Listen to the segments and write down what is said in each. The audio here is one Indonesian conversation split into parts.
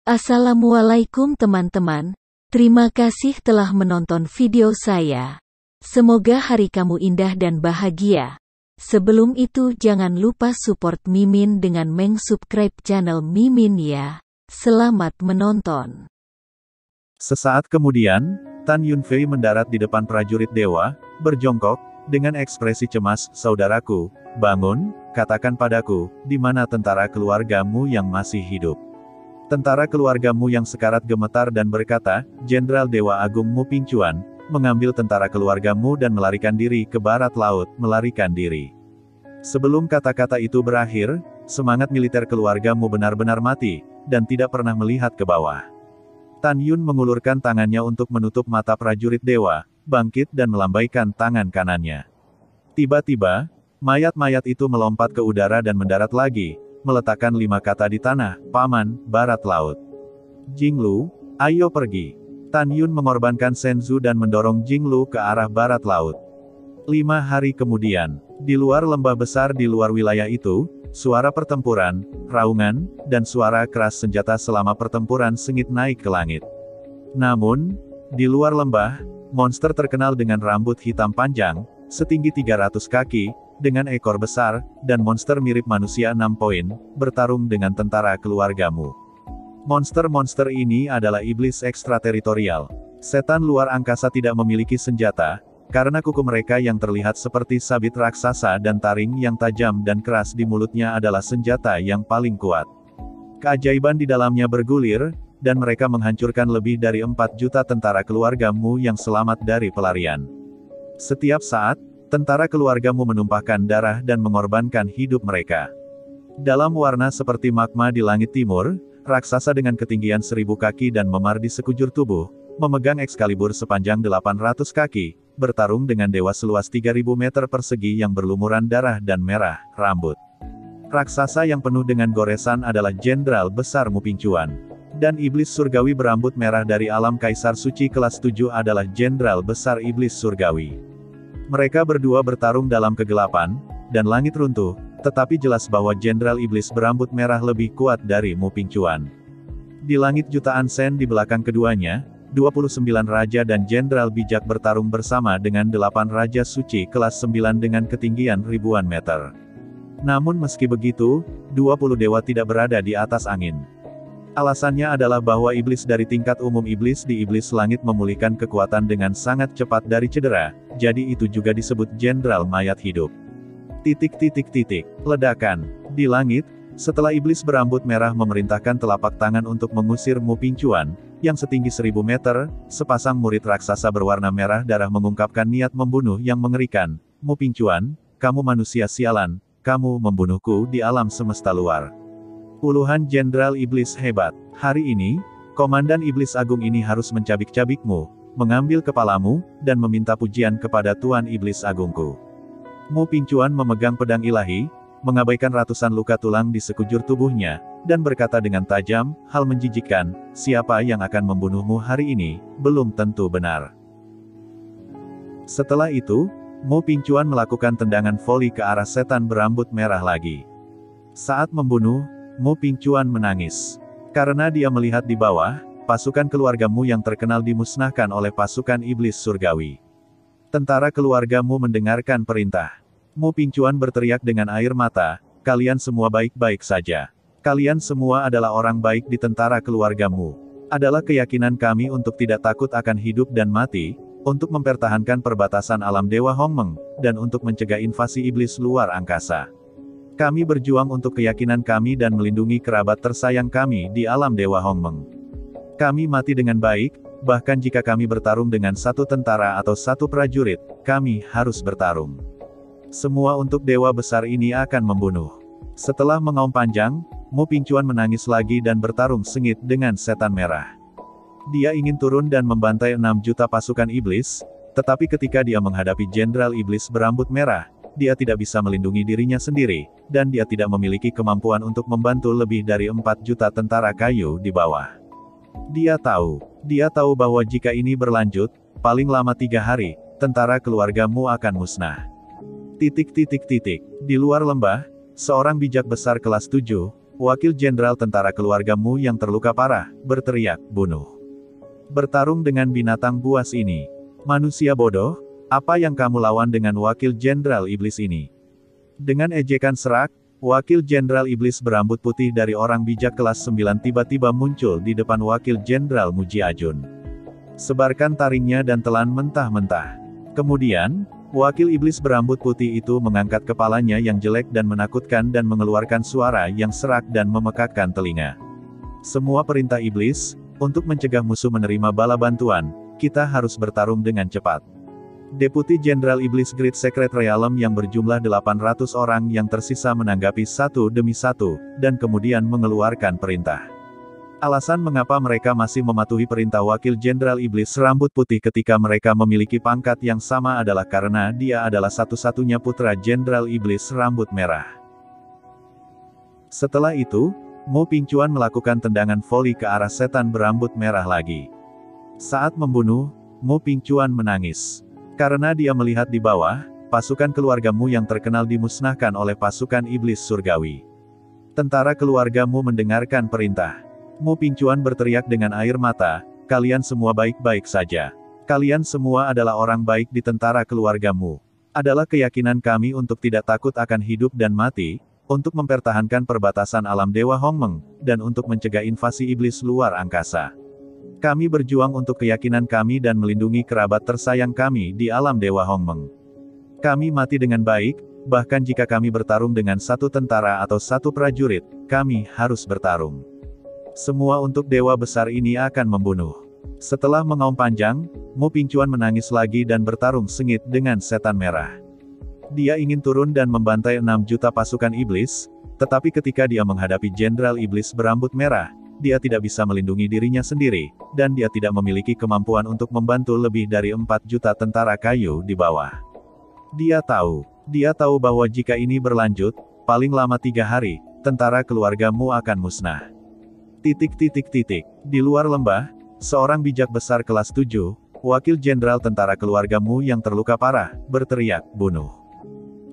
Assalamualaikum teman-teman, terima kasih telah menonton video saya. Semoga hari kamu indah dan bahagia. Sebelum itu jangan lupa support Mimin dengan subscribe channel Mimin ya. Selamat menonton. Sesaat kemudian, Tan Yunfei mendarat di depan prajurit dewa, berjongkok, dengan ekspresi cemas, "Saudaraku, bangun, katakan padaku, di mana tentara keluargamu yang masih hidup?" Tentara keluargamu yang sekarat gemetar dan berkata, "Jenderal Dewa Agung Mu Pingcuan, mengambil tentara keluargamu dan melarikan diri ke barat laut, melarikan diri." Sebelum kata-kata itu berakhir, semangat militer keluargamu benar-benar mati, dan tidak pernah melihat ke bawah. Tan Yun mengulurkan tangannya untuk menutup mata prajurit dewa, bangkit dan melambaikan tangan kanannya. Tiba-tiba, mayat-mayat itu melompat ke udara dan mendarat lagi, meletakkan 5 kata di tanah, "Paman, barat laut." "Jinglu, ayo pergi." Tan Yun mengorbankan Senzu dan mendorong Jinglu ke arah barat laut. 5 hari kemudian, di luar lembah besar di luar wilayah itu, suara pertempuran, raungan, dan suara keras senjata selama pertempuran sengit naik ke langit. Namun, di luar lembah, monster terkenal dengan rambut hitam panjang, setinggi 300 kaki, dengan ekor besar, dan monster mirip manusia 6 poin, bertarung dengan tentara keluargamu. Monster-monster ini adalah iblis ekstrateritorial. Setan luar angkasa tidak memiliki senjata, karena kuku mereka yang terlihat seperti sabit raksasa dan taring yang tajam dan keras di mulutnya adalah senjata yang paling kuat. Keajaiban di dalamnya bergulir, dan mereka menghancurkan lebih dari 4 juta tentara keluargamu yang selamat dari pelarian. Setiap saat, tentara keluargamu menumpahkan darah dan mengorbankan hidup mereka. Dalam warna seperti magma di langit timur, raksasa dengan ketinggian 1000 kaki dan memar di sekujur tubuh, memegang Excalibur sepanjang 800 kaki, bertarung dengan dewa seluas 3000 meter persegi yang berlumuran darah dan merah rambut. Raksasa yang penuh dengan goresan adalah Jenderal Besar Mu Pingcuan. Dan iblis surgawi berambut merah dari alam Kaisar Suci kelas 7 adalah Jenderal Besar Iblis Surgawi. Mereka berdua bertarung dalam kegelapan, dan langit runtuh, tetapi jelas bahwa Jenderal Iblis berambut merah lebih kuat dari Mu Pingcuan. Di langit jutaan sen di belakang keduanya, 29 raja dan jenderal bijak bertarung bersama dengan 8 raja suci kelas 9 dengan ketinggian ribuan meter. Namun meski begitu, 20 dewa tidak berada di atas angin. Alasannya adalah bahwa iblis dari tingkat umum iblis di iblis langit memulihkan kekuatan dengan sangat cepat dari cedera, jadi itu juga disebut jenderal mayat hidup. Ledakan. Di langit, setelah iblis berambut merah memerintahkan telapak tangan untuk mengusir Mu Pingcuan, yang setinggi 1000 meter, sepasang murid raksasa berwarna merah darah mengungkapkan niat membunuh yang mengerikan. "Mu Pingcuan, kamu manusia sialan, kamu membunuhku di alam semesta luar." Puluhan jenderal iblis hebat. Hari ini, komandan iblis agung ini harus mencabik-cabikmu, mengambil kepalamu, dan meminta pujian kepada Tuan Iblis Agungku. Mu Pingcuan memegang pedang ilahi, mengabaikan ratusan luka tulang di sekujur tubuhnya, dan berkata dengan tajam, "Hal menjijikkan, siapa yang akan membunuhmu hari ini, belum tentu benar." Setelah itu, Mu Pingcuan melakukan tendangan voli ke arah setan berambut merah lagi. Saat membunuh, Mu Pingcuan menangis. Karena dia melihat di bawah, pasukan keluargamu yang terkenal dimusnahkan oleh pasukan iblis surgawi. Tentara keluargamu mendengarkan perintah. Mu Pingcuan berteriak dengan air mata, "Kalian semua baik-baik saja. Kalian semua adalah orang baik di tentara keluargamu. Adalah keyakinan kami untuk tidak takut akan hidup dan mati, untuk mempertahankan perbatasan alam Dewa Hongmeng, dan untuk mencegah invasi iblis luar angkasa. Kami berjuang untuk keyakinan kami dan melindungi kerabat tersayang kami di alam Dewa Hongmeng. Kami mati dengan baik, bahkan jika kami bertarung dengan satu tentara atau satu prajurit, kami harus bertarung. Semua untuk dewa besar ini akan membunuh." Setelah mengaum panjang, Mu Pingcuan menangis lagi dan bertarung sengit dengan setan merah. Dia ingin turun dan membantai 6 juta pasukan iblis, tetapi ketika dia menghadapi jenderal iblis berambut merah, dia tidak bisa melindungi dirinya sendiri, dan dia tidak memiliki kemampuan untuk membantu lebih dari 4 juta tentara kayu di bawah. Dia tahu bahwa jika ini berlanjut, paling lama 3 hari, tentara keluargamu akan musnah. Di luar lembah, seorang bijak besar kelas 7, wakil jenderal tentara keluargamu yang terluka parah, berteriak, bunuh. Bertarung dengan binatang buas ini. Manusia bodoh, apa yang kamu lawan dengan wakil jenderal iblis ini? Dengan ejekan serak, wakil jenderal iblis berambut putih dari orang bijak kelas 9 tiba-tiba muncul di depan wakil jenderal Muji Ajun. Sebarkan taringnya dan telan mentah-mentah. Kemudian, wakil iblis berambut putih itu mengangkat kepalanya yang jelek dan menakutkan dan mengeluarkan suara yang serak dan memekakkan telinga. Semua perintah iblis, untuk mencegah musuh menerima bala bantuan, kita harus bertarung dengan cepat. Deputi Jenderal Iblis Great Secret Realm yang berjumlah 800 orang yang tersisa menanggapi satu demi satu, dan kemudian mengeluarkan perintah. Alasan mengapa mereka masih mematuhi perintah wakil Jenderal Iblis rambut putih ketika mereka memiliki pangkat yang sama adalah karena dia adalah satu-satunya putra Jenderal Iblis rambut merah. Setelah itu, Mo Pingcuan melakukan tendangan voli ke arah setan berambut merah lagi. Saat membunuh, Mo Pingcuan menangis. Karena dia melihat di bawah, pasukan keluargamu yang terkenal dimusnahkan oleh pasukan iblis surgawi. Tentara keluargamu mendengarkan perintah. Mo Pingcuan berteriak dengan air mata, kalian semua baik-baik saja. Kalian semua adalah orang baik di tentara keluargamu. Adalah keyakinan kami untuk tidak takut akan hidup dan mati, untuk mempertahankan perbatasan alam Dewa Hongmeng, dan untuk mencegah invasi iblis luar angkasa. Kami berjuang untuk keyakinan kami dan melindungi kerabat tersayang kami di alam Dewa Hongmeng. Kami mati dengan baik, bahkan jika kami bertarung dengan satu tentara atau satu prajurit, kami harus bertarung. Semua untuk dewa besar ini akan membunuh. Setelah mengaum panjang, Mo Pingcuan menangis lagi dan bertarung sengit dengan setan merah. Dia ingin turun dan membantai 6 juta pasukan iblis, tetapi ketika dia menghadapi Jenderal Iblis berambut merah, dia tidak bisa melindungi dirinya sendiri, dan dia tidak memiliki kemampuan untuk membantu lebih dari 4 juta tentara kayu di bawah. Dia tahu bahwa jika ini berlanjut, paling lama 3 hari, tentara keluargamu akan musnah. Di luar lembah, seorang bijak besar kelas 7, wakil jenderal tentara keluargamu yang terluka parah, berteriak, bunuh.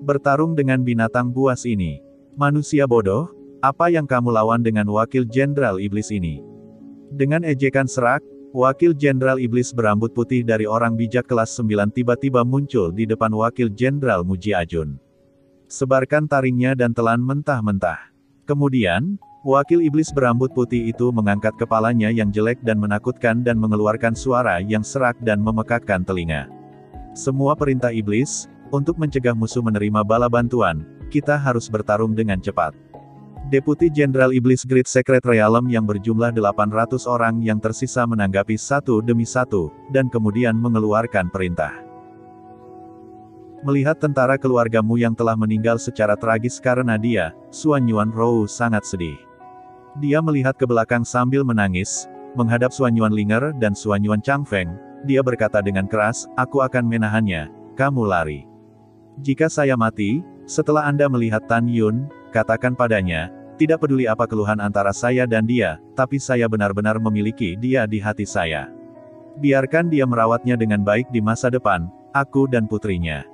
Bertarung dengan binatang buas ini. Manusia bodoh, apa yang kamu lawan dengan wakil jenderal iblis ini? Dengan ejekan serak, wakil jenderal iblis berambut putih dari orang bijak kelas 9 tiba-tiba muncul di depan wakil jenderal Muji Ajun. Sebarkan taringnya dan telan mentah-mentah. Kemudian, wakil iblis berambut putih itu mengangkat kepalanya yang jelek dan menakutkan dan mengeluarkan suara yang serak dan memekakkan telinga. Semua perintah iblis, untuk mencegah musuh menerima bala bantuan, kita harus bertarung dengan cepat. Deputi Jenderal Iblis Great Secret Realm yang berjumlah 800 orang yang tersisa menanggapi satu demi satu, dan kemudian mengeluarkan perintah. Melihat tentara keluargamu yang telah meninggal secara tragis karena dia, Xuan Yuan Rou sangat sedih. Dia melihat ke belakang sambil menangis, menghadap Xuan Yuan Linger dan Xuan Yuan Changfeng, dia berkata dengan keras, aku akan menahannya, kamu lari. Jika saya mati, setelah Anda melihat Tan Yun, katakan padanya, tidak peduli apa keluhan antara saya dan dia, tapi saya benar-benar memiliki dia di hati saya. Biarkan dia merawatnya dengan baik di masa depan, aku dan putrinya.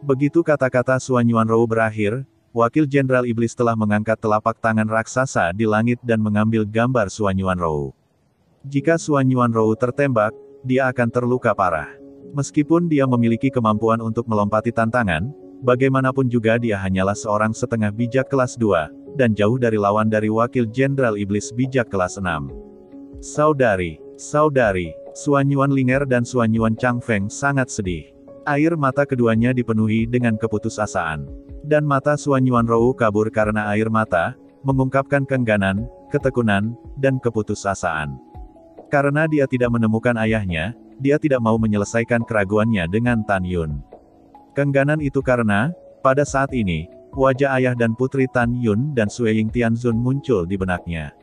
Begitu kata-kata Xuan Yuan Rou berakhir, wakil jenderal iblis telah mengangkat telapak tangan raksasa di langit dan mengambil gambar Xuan Yuan Rou. Jika Xuan Yuan Rou tertembak, dia akan terluka parah. Meskipun dia memiliki kemampuan untuk melompati tantangan, bagaimanapun juga dia hanyalah seorang setengah bijak kelas 2, dan jauh dari lawan dari wakil jenderal iblis bijak kelas 6. Saudari, Xuan Yuan Linger dan Xuan Yuan Changfeng sangat sedih. Air mata keduanya dipenuhi dengan keputusasaan. Dan mata Xuan Yuan Rou kabur karena air mata, mengungkapkan keengganan, ketekunan, dan keputusasaan. Karena dia tidak menemukan ayahnya, dia tidak mau menyelesaikan keraguannya dengan Tan Yun. Keengganan itu karena, pada saat ini, wajah ayah dan putri Tan Yun dan Sui Ying Tianzun muncul di benaknya.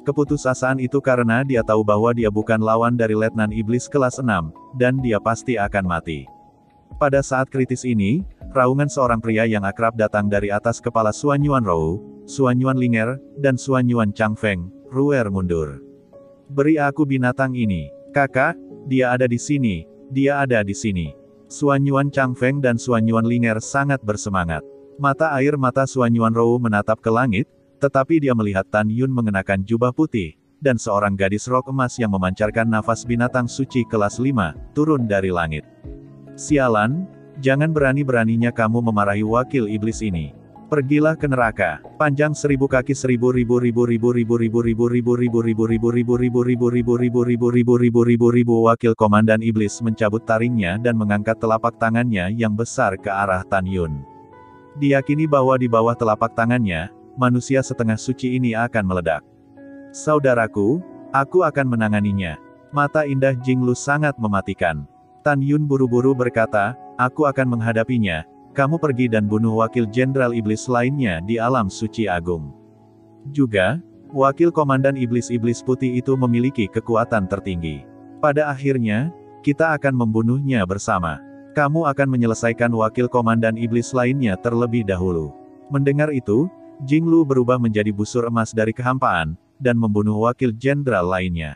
Keputusasaan itu karena dia tahu bahwa dia bukan lawan dari Letnan Iblis kelas 6, dan dia pasti akan mati. Pada saat kritis ini, raungan seorang pria yang akrab datang dari atas kepala Xuan Yuan Rou, Xuan Yuan Linger, dan Xuan Yuan Changfeng, Ruer mundur. Beri aku binatang ini. Kakak, dia ada di sini, dia ada di sini. Xuan Yuan Changfeng dan Xuan Yuan Linger sangat bersemangat. Mata air mata Xuan Yuan Rou menatap ke langit, Tetapi dia melihat Tan Yun mengenakan jubah putih, dan seorang gadis rok emas yang memancarkan nafas binatang suci kelas 5, turun dari langit. Sialan, jangan berani-beraninya kamu memarahi wakil iblis ini. Pergilah ke neraka. Panjang 1000 kaki 1000 wakil komandan iblis mencabut taringnya dan mengangkat telapak tangannya yang besar ke arah Tan Yun. Diyakini bahwa di bawah telapak tangannya, manusia setengah suci ini akan meledak. Saudaraku, aku akan menanganinya. Mata indah Jinglu sangat mematikan. Tan Yun buru-buru berkata, aku akan menghadapinya. Kamu pergi dan bunuh wakil jenderal iblis lainnya di alam suci agung. Juga, wakil komandan iblis-iblis putih itu memiliki kekuatan tertinggi. Pada akhirnya, kita akan membunuhnya bersama. Kamu akan menyelesaikan wakil komandan iblis lainnya terlebih dahulu. Mendengar itu, Jinglu berubah menjadi busur emas dari kehampaan, dan membunuh wakil jenderal lainnya.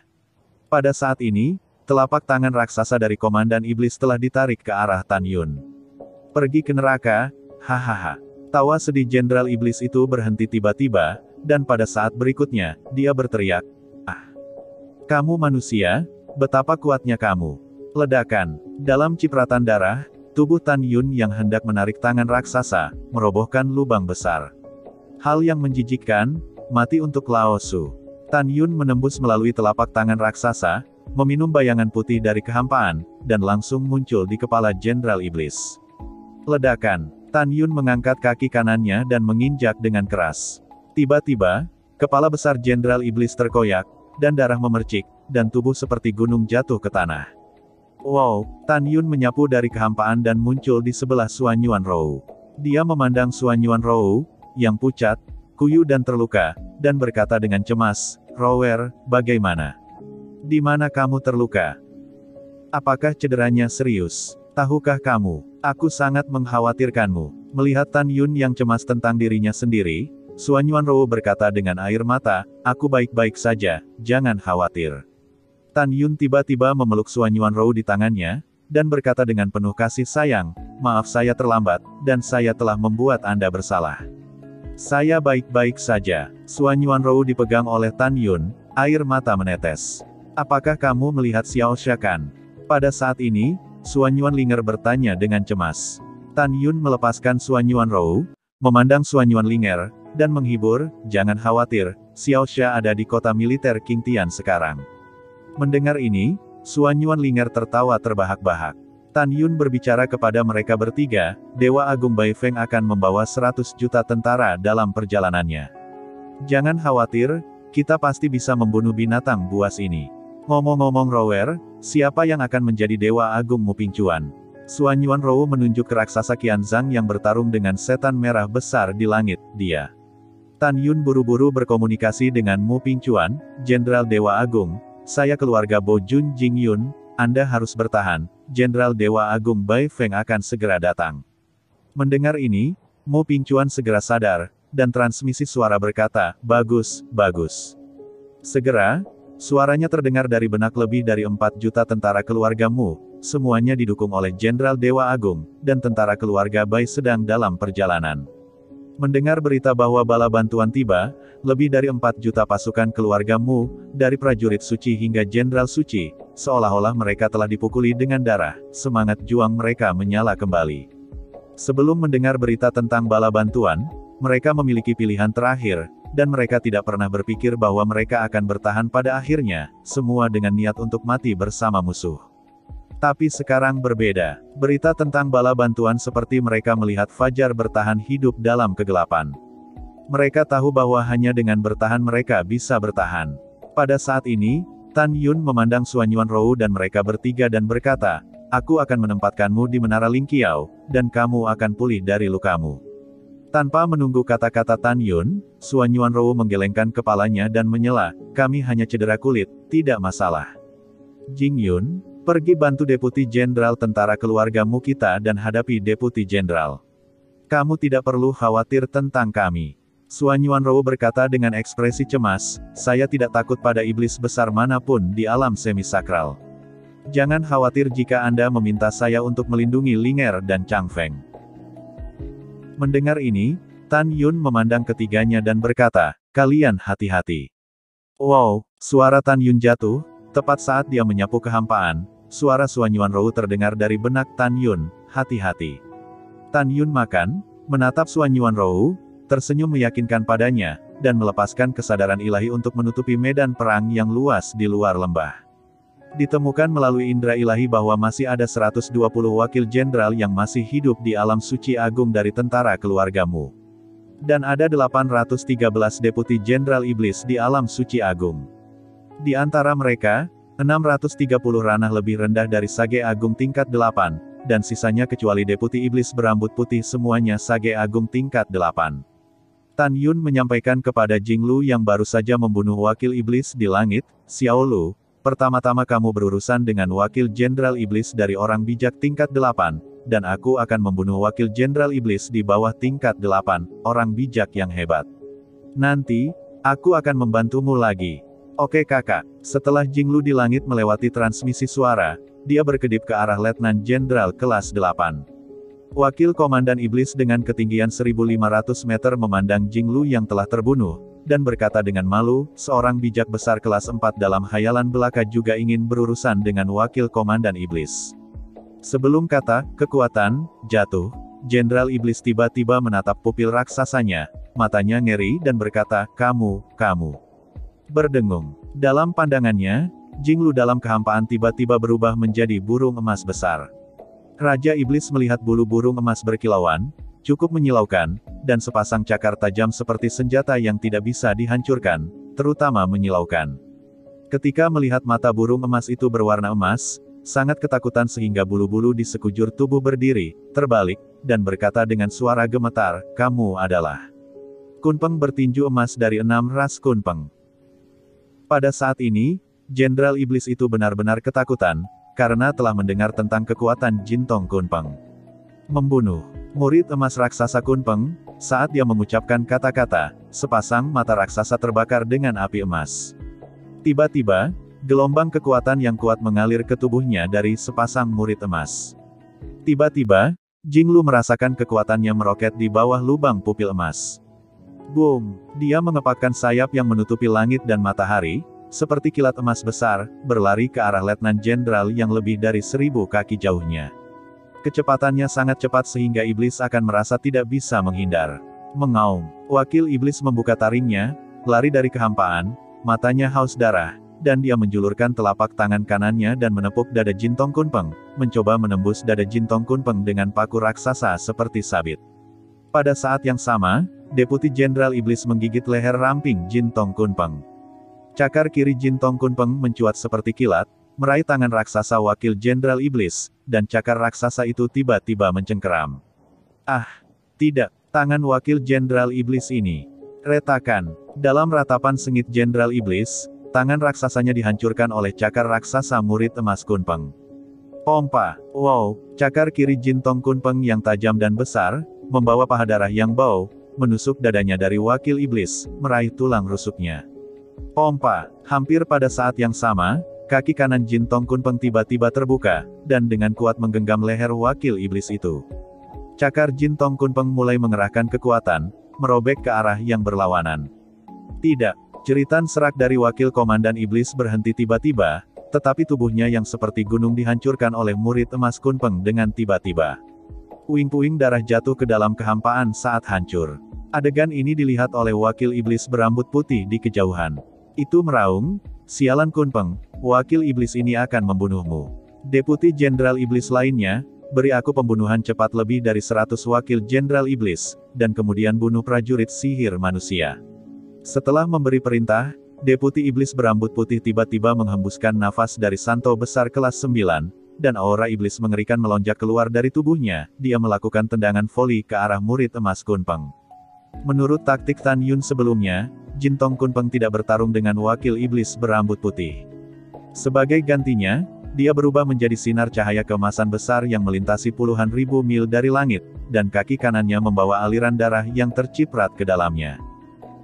Pada saat ini, telapak tangan raksasa dari komandan iblis telah ditarik ke arah Tan Yun. Pergi ke neraka, hahaha. Tawa sedih jenderal iblis itu berhenti tiba-tiba, dan pada saat berikutnya, dia berteriak, ah. Kamu manusia, betapa kuatnya kamu. Ledakan. Dalam cipratan darah, tubuh Tan Yun yang hendak menarik tangan raksasa, merobohkan lubang besar. Hal yang menjijikkan, mati untuk Lao Su. Tan Yun menembus melalui telapak tangan raksasa, meminum bayangan putih dari kehampaan, dan langsung muncul di kepala jenderal iblis. Ledakan. Tan Yun mengangkat kaki kanannya dan menginjak dengan keras. Tiba-tiba, kepala besar jenderal iblis terkoyak, dan darah memercik, dan tubuh seperti gunung jatuh ke tanah. Wow, Tan Yun menyapu dari kehampaan dan muncul di sebelah Suan Yuanrou. Dia memandang Suan Yuanrou, yang pucat, kuyu dan terluka, dan berkata dengan cemas, Rower, bagaimana? Di mana kamu terluka? Apakah cederanya serius? Tahukah kamu, aku sangat mengkhawatirkanmu. Melihat Tan Yun yang cemas tentang dirinya sendiri, Suan Yuanrou berkata dengan air mata, aku baik-baik saja, jangan khawatir. Tan Yun tiba-tiba memeluk Suan Yuanrou di tangannya, dan berkata dengan penuh kasih sayang, maaf saya terlambat, dan saya telah membuat Anda bersalah. Saya baik-baik saja. Suan Yuanrou dipegang oleh Tan Yun, air mata menetes. Apakah kamu melihat Xiao Shakan? Pada saat ini, Suan Yuanlinger bertanya dengan cemas. Tan Yun melepaskan Suan Yuanrou, memandang Suan Yuanlinger, dan menghibur, jangan khawatir, Xiao Xia ada di kota militer Qingtian sekarang. Mendengar ini, Suan Yuanlinger tertawa terbahak-bahak. Tan Yun berbicara kepada mereka bertiga, Dewa Agung Bai Feng akan membawa 100 juta tentara dalam perjalanannya. Jangan khawatir, kita pasti bisa membunuh binatang buas ini. Ngomong-ngomong Rower, siapa yang akan menjadi Dewa Agung Muping Cuan? Suan Yuanrou menunjuk ke raksasa Qianzhang yang bertarung dengan setan merah besar di langit, dia. Tan Yun buru-buru berkomunikasi dengan Muping Cuan, Jenderal Dewa Agung, saya keluarga Bo Jun Jing Yun, Anda harus bertahan, Jenderal Dewa Agung Bai Feng akan segera datang. Mendengar ini, Muping Cuan segera sadar, dan transmisi suara berkata, bagus, bagus. Segera, suaranya terdengar dari benak lebih dari 4 juta tentara keluargamu, semuanya didukung oleh Jenderal Dewa Agung, dan tentara keluarga Bai sedang dalam perjalanan. Mendengar berita bahwa bala bantuan tiba, lebih dari 4 juta pasukan keluargamu, dari prajurit suci hingga Jenderal Suci, seolah-olah mereka telah dipukuli dengan darah, semangat juang mereka menyala kembali. Sebelum mendengar berita tentang bala bantuan, mereka memiliki pilihan terakhir, dan mereka tidak pernah berpikir bahwa mereka akan bertahan pada akhirnya, semua dengan niat untuk mati bersama musuh. Tapi sekarang berbeda. Berita tentang bala bantuan seperti mereka melihat Fajar bertahan hidup dalam kegelapan. Mereka tahu bahwa hanya dengan bertahan mereka bisa bertahan. Pada saat ini, Tan Yun memandang Suan Yuanrou dan mereka bertiga dan berkata, aku akan menempatkanmu di Menara Lingqiao, dan kamu akan pulih dari lukamu. Tanpa menunggu kata-kata Tan Yun, Suan Yuanrou menggelengkan kepalanya dan menyela, kami hanya cedera kulit, tidak masalah. Jing Yun, pergi bantu Deputi Jenderal tentara keluargamu kita dan hadapi Deputi Jenderal. Kamu tidak perlu khawatir tentang kami. Suan Yuanrou berkata dengan ekspresi cemas, saya tidak takut pada iblis besar manapun di alam semisakral. Jangan khawatir jika Anda meminta saya untuk melindungi Linger dan Chang Feng. Mendengar ini, Tan Yun memandang ketiganya dan berkata, kalian hati-hati. Wow, suara Tan Yun jatuh, tepat saat dia menyapu kehampaan, suara Xuan Yuanrou terdengar dari benak Tan Yun, hati-hati. Tan Yun makan, menatap Xuan Yuanrou, tersenyum meyakinkan padanya, dan melepaskan kesadaran ilahi untuk menutupi medan perang yang luas di luar lembah. Ditemukan melalui indera ilahi bahwa masih ada 120 wakil jenderal yang masih hidup di alam suci agung dari tentara keluargamu. Dan ada 813 deputi jenderal iblis di alam suci agung. Di antara mereka, 630 ranah lebih rendah dari Sage Agung tingkat 8, dan sisanya kecuali deputi iblis berambut putih semuanya Sage Agung tingkat 8. Tan Yun menyampaikan kepada Jinglu yang baru saja membunuh wakil iblis di langit, Xiao Lu, pertama-tama kamu berurusan dengan wakil jenderal iblis dari orang bijak tingkat 8, dan aku akan membunuh wakil jenderal iblis di bawah tingkat 8, orang bijak yang hebat. Nanti, aku akan membantumu lagi. Oke kakak. Setelah Jinglu di langit melewati transmisi suara, dia berkedip ke arah Letnan Jenderal kelas 8. Wakil Komandan Iblis dengan ketinggian 1500 meter memandang Jinglu yang telah terbunuh, dan berkata dengan malu, seorang bijak besar kelas 4 dalam hayalan belaka juga ingin berurusan dengan Wakil Komandan Iblis. Sebelum kata, kekuatan, jatuh, Jenderal Iblis tiba-tiba menatap pupil raksasanya, matanya ngeri dan berkata, kamu. Berdengung. Dalam pandangannya, Jinglu dalam kehampaan tiba-tiba berubah menjadi burung emas besar. Raja Iblis melihat bulu burung emas berkilauan, cukup menyilaukan, dan sepasang cakar tajam seperti senjata yang tidak bisa dihancurkan, terutama menyilaukan. Ketika melihat mata burung emas itu berwarna emas, sangat ketakutan sehingga bulu-bulu di sekujur tubuh berdiri, terbalik, dan berkata dengan suara gemetar, kamu adalah Kunpeng bertinju emas dari 6 ras Kunpeng. Pada saat ini, Jenderal Iblis itu benar-benar ketakutan, karena telah mendengar tentang kekuatan Jintong Kunpeng. Membunuh murid emas raksasa Kunpeng, saat dia mengucapkan kata-kata, sepasang mata raksasa terbakar dengan api emas. Tiba-tiba, gelombang kekuatan yang kuat mengalir ke tubuhnya dari sepasang murid emas. Tiba-tiba, Jinglu merasakan kekuatannya meroket di bawah lubang pupil emas. Boom! Dia mengepakkan sayap yang menutupi langit dan matahari, seperti kilat emas besar, berlari ke arah Letnan Jenderal yang lebih dari 1000 kaki jauhnya. Kecepatannya sangat cepat sehingga iblis akan merasa tidak bisa menghindar. Mengaum. Wakil iblis membuka taringnya, lari dari kehampaan, matanya haus darah, dan dia menjulurkan telapak tangan kanannya dan menepuk dada Jintong Kunpeng, mencoba menembus dada Jintong Kunpeng dengan paku raksasa seperti sabit. Pada saat yang sama, Deputi Jenderal Iblis menggigit leher ramping Jintong Kunpeng. Cakar kiri Jintong Kunpeng mencuat seperti kilat, meraih tangan raksasa Wakil Jenderal Iblis, dan cakar raksasa itu tiba-tiba mencengkeram. Ah! Tidak! Tangan Wakil Jenderal Iblis ini retakan. Dalam ratapan sengit Jenderal Iblis, tangan raksasanya dihancurkan oleh cakar raksasa murid emas Kunpeng. Pompa! Wow! Cakar kiri Jintong Kunpeng yang tajam dan besar, membawa paha darah yang bau, menusuk dadanya dari Wakil Iblis, meraih tulang rusuknya. Pompa! Hampir pada saat yang sama, kaki kanan Jintong Kunpeng tiba-tiba terbuka, dan dengan kuat menggenggam leher Wakil Iblis itu. Cakar Jintong Kunpeng mulai mengerahkan kekuatan, merobek ke arah yang berlawanan. Tidak! Jeritan serak dari Wakil Komandan Iblis berhenti tiba-tiba, tetapi tubuhnya yang seperti gunung dihancurkan oleh murid emas Kunpeng dengan tiba-tiba. Puing-puing darah jatuh ke dalam kehampaan saat hancur. Adegan ini dilihat oleh Wakil Iblis berambut putih di kejauhan. Itu meraung, sialan Kunpeng, Wakil Iblis ini akan membunuhmu. Deputi Jenderal Iblis lainnya, beri aku pembunuhan cepat lebih dari 100 Wakil Jenderal Iblis, dan kemudian bunuh prajurit sihir manusia. Setelah memberi perintah, Deputi Iblis berambut putih tiba-tiba menghembuskan nafas dari santo besar kelas 9, dan aura iblis mengerikan melonjak keluar dari tubuhnya, dia melakukan tendangan voli ke arah murid emas Kunpeng. Menurut taktik Tan Yun sebelumnya, Jintong Kunpeng tidak bertarung dengan Wakil Iblis berambut putih. Sebagai gantinya, dia berubah menjadi sinar cahaya keemasan besar yang melintasi puluhan ribu mil dari langit, dan kaki kanannya membawa aliran darah yang terciprat ke dalamnya.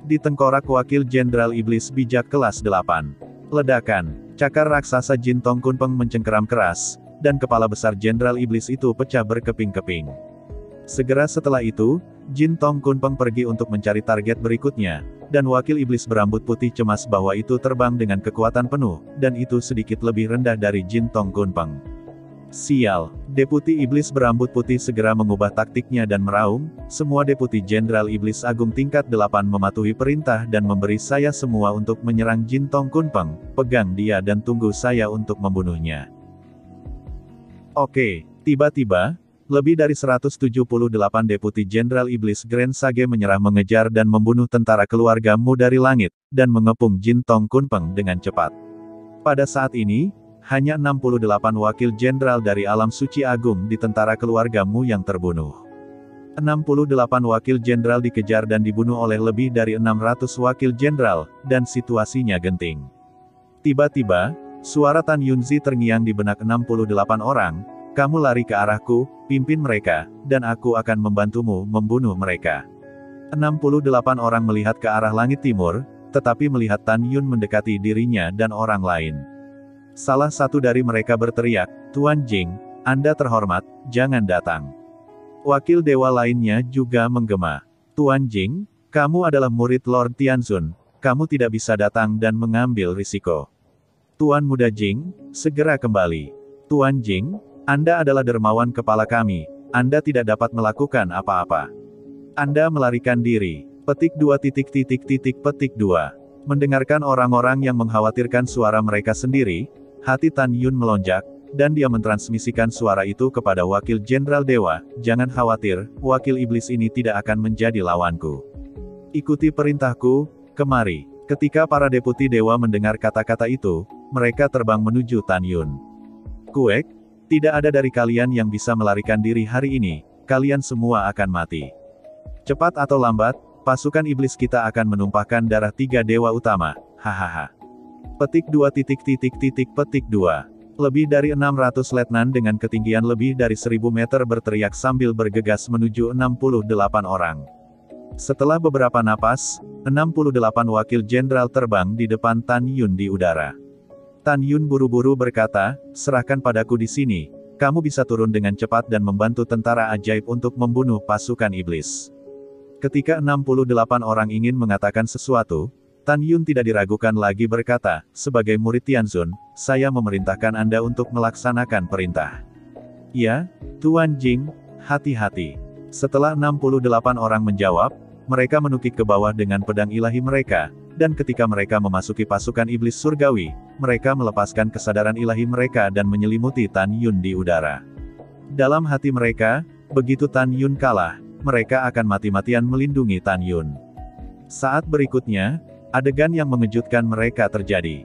Di tengkorak Wakil Jenderal Iblis bijak kelas 8. Ledakan. Cakar raksasa Jintong Kunpeng mencengkeram keras, dan kepala besar Jenderal Iblis itu pecah berkeping-keping. Segera setelah itu, Jintong Kunpeng pergi untuk mencari target berikutnya, dan wakil iblis berambut putih cemas bahwa itu terbang dengan kekuatan penuh, dan itu sedikit lebih rendah dari Jin Tong Kunpeng. Sial, Deputi Iblis berambut putih segera mengubah taktiknya dan meraung, semua Deputi Jenderal Iblis Agung tingkat 8 mematuhi perintah dan memberi saya semua untuk menyerang Jin Tong Kunpeng, pegang dia dan tunggu saya untuk membunuhnya. Oke, tiba-tiba, lebih dari 178 Deputi Jenderal Iblis Grand Sage menyerah mengejar dan membunuh tentara keluargamu dari langit, dan mengepung Jin Tong Kunpeng dengan cepat. Pada saat ini, hanya 68 wakil jenderal dari alam suci agung di tentara keluargamu yang terbunuh. 68 wakil jenderal dikejar dan dibunuh oleh lebih dari 600 wakil jenderal, dan situasinya genting. Tiba-tiba, suara Tan Yunzi terngiang di benak 68 orang, kamu lari ke arahku, pimpin mereka, dan aku akan membantumu membunuh mereka. 68 orang melihat ke arah langit timur, tetapi melihat Tan Yun mendekati dirinya dan orang lain. Salah satu dari mereka berteriak, Tuan Jing, Anda terhormat, jangan datang. Wakil dewa lainnya juga menggema. Tuan Jing, kamu adalah murid Lord Tianzun, kamu tidak bisa datang dan mengambil risiko. Tuan Muda Jing, segera kembali. Tuan Jing, Anda adalah dermawan kepala kami, Anda tidak dapat melakukan apa-apa. Anda melarikan diri. Petik 2. Mendengarkan orang-orang yang mengkhawatirkan suara mereka sendiri, hati Tan Yun melonjak, dan dia mentransmisikan suara itu kepada wakil jenderal dewa, jangan khawatir, wakil iblis ini tidak akan menjadi lawanku. Ikuti perintahku, kemari. Ketika para deputi dewa mendengar kata-kata itu, mereka terbang menuju Tan Yun. Kuek, tidak ada dari kalian yang bisa melarikan diri hari ini, kalian semua akan mati. Cepat atau lambat, pasukan iblis kita akan menumpahkan darah 3 dewa utama, hahaha. Petik 2. Lebih dari 600 letnan dengan ketinggian lebih dari 1000 meter berteriak sambil bergegas menuju 68 orang. Setelah beberapa napas, 68 wakil jenderal terbang di depan Tan Yun di udara. Tan Yun buru-buru berkata, serahkan padaku di sini, kamu bisa turun dengan cepat dan membantu tentara ajaib untuk membunuh pasukan iblis. Ketika 68 orang ingin mengatakan sesuatu, Tan Yun tidak diragukan lagi berkata, sebagai murid Tianzun, saya memerintahkan Anda untuk melaksanakan perintah. Ya, Tuan Jing, hati-hati. Setelah 68 orang menjawab, mereka menukik ke bawah dengan pedang ilahi mereka, dan ketika mereka memasuki pasukan iblis surgawi, mereka melepaskan kesadaran ilahi mereka dan menyelimuti Tan Yun di udara. Dalam hati mereka, begitu Tan Yun kalah, mereka akan mati-matian melindungi Tan Yun. Saat berikutnya, adegan yang mengejutkan mereka terjadi.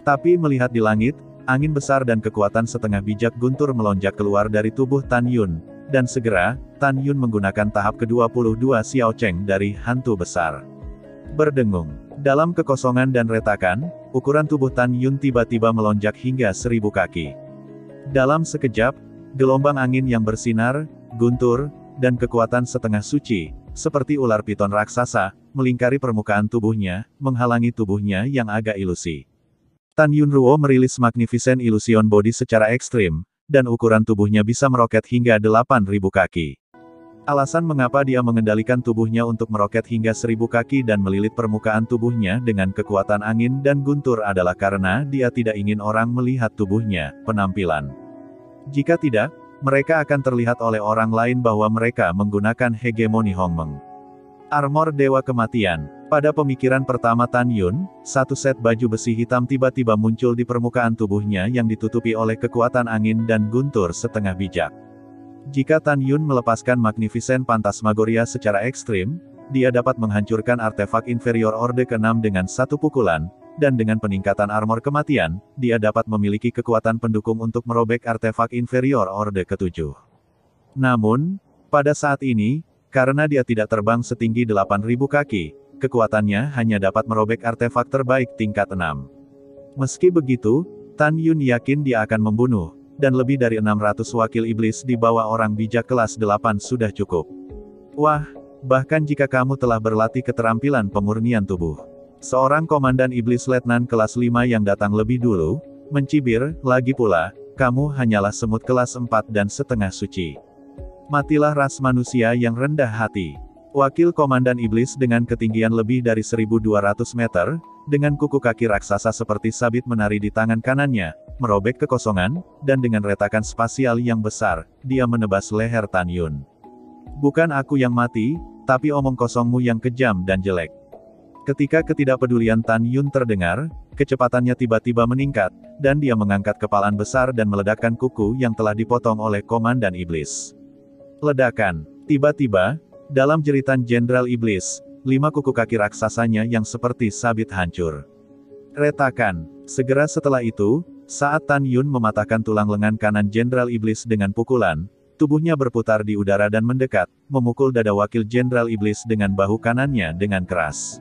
Tapi melihat di langit, angin besar dan kekuatan setengah bijak guntur melonjak keluar dari tubuh Tan Yun, dan segera, Tan Yun menggunakan tahap ke-22 Xiao Cheng dari hantu besar. Berdengung. Dalam kekosongan dan retakan, ukuran tubuh Tan Yun tiba-tiba melonjak hingga 1000 kaki. Dalam sekejap, gelombang angin yang bersinar, guntur, dan kekuatan setengah suci, seperti ular piton raksasa, melingkari permukaan tubuhnya, menghalangi tubuhnya yang agak ilusi. Tan Yun Ruo merilis Magnificent Illusion Body secara ekstrim, dan ukuran tubuhnya bisa meroket hingga 8.000 kaki. Alasan mengapa dia mengendalikan tubuhnya untuk meroket hingga 1000 kaki dan melilit permukaan tubuhnya dengan kekuatan angin dan guntur adalah karena dia tidak ingin orang melihat tubuhnya, penampilan. Jika tidak, mereka akan terlihat oleh orang lain bahwa mereka menggunakan hegemoni Hongmeng. Armor Dewa Kematian. Pada pemikiran pertama Tan Yun, satu set baju besi hitam tiba-tiba muncul di permukaan tubuhnya yang ditutupi oleh kekuatan angin dan guntur setengah bijak. Jika Tan Yun melepaskan Magnificent Phantasmagoria secara ekstrim, dia dapat menghancurkan artefak inferior Orde ke-6 dengan satu pukulan, dan dengan peningkatan armor kematian, dia dapat memiliki kekuatan pendukung untuk merobek artefak inferior Orde ke-7. Namun, pada saat ini, karena dia tidak terbang setinggi 8.000 kaki, kekuatannya hanya dapat merobek artefak terbaik tingkat 6. Meski begitu, Tan Yun yakin dia akan membunuh, dan lebih dari 600 wakil iblis di bawah orang bijak kelas 8 sudah cukup. Wah, bahkan jika kamu telah berlatih keterampilan pemurnian tubuh. Seorang komandan iblis letnan kelas 5 yang datang lebih dulu, mencibir, lagi pula, kamu hanyalah semut kelas 4 dan setengah suci. Matilah ras manusia yang rendah hati. Wakil Komandan Iblis dengan ketinggian lebih dari 1.200 meter, dengan kuku kaki raksasa seperti sabit menari di tangan kanannya, merobek kekosongan, dan dengan retakan spasial yang besar, dia menebas leher Tan Yun. Bukan aku yang mati, tapi omong kosongmu yang kejam dan jelek. Ketika ketidakpedulian Tan Yun terdengar, kecepatannya tiba-tiba meningkat, dan dia mengangkat kepalan besar dan meledakkan kuku yang telah dipotong oleh Komandan Iblis. Ledakan. Tiba-tiba, dalam jeritan Jenderal Iblis, 5 kuku kaki raksasanya yang seperti sabit hancur. Retakan. Segera setelah itu, saat Tan Yun mematahkan tulang lengan kanan Jenderal Iblis dengan pukulan, tubuhnya berputar di udara dan mendekat, memukul dada Wakil Jenderal Iblis dengan bahu kanannya dengan keras.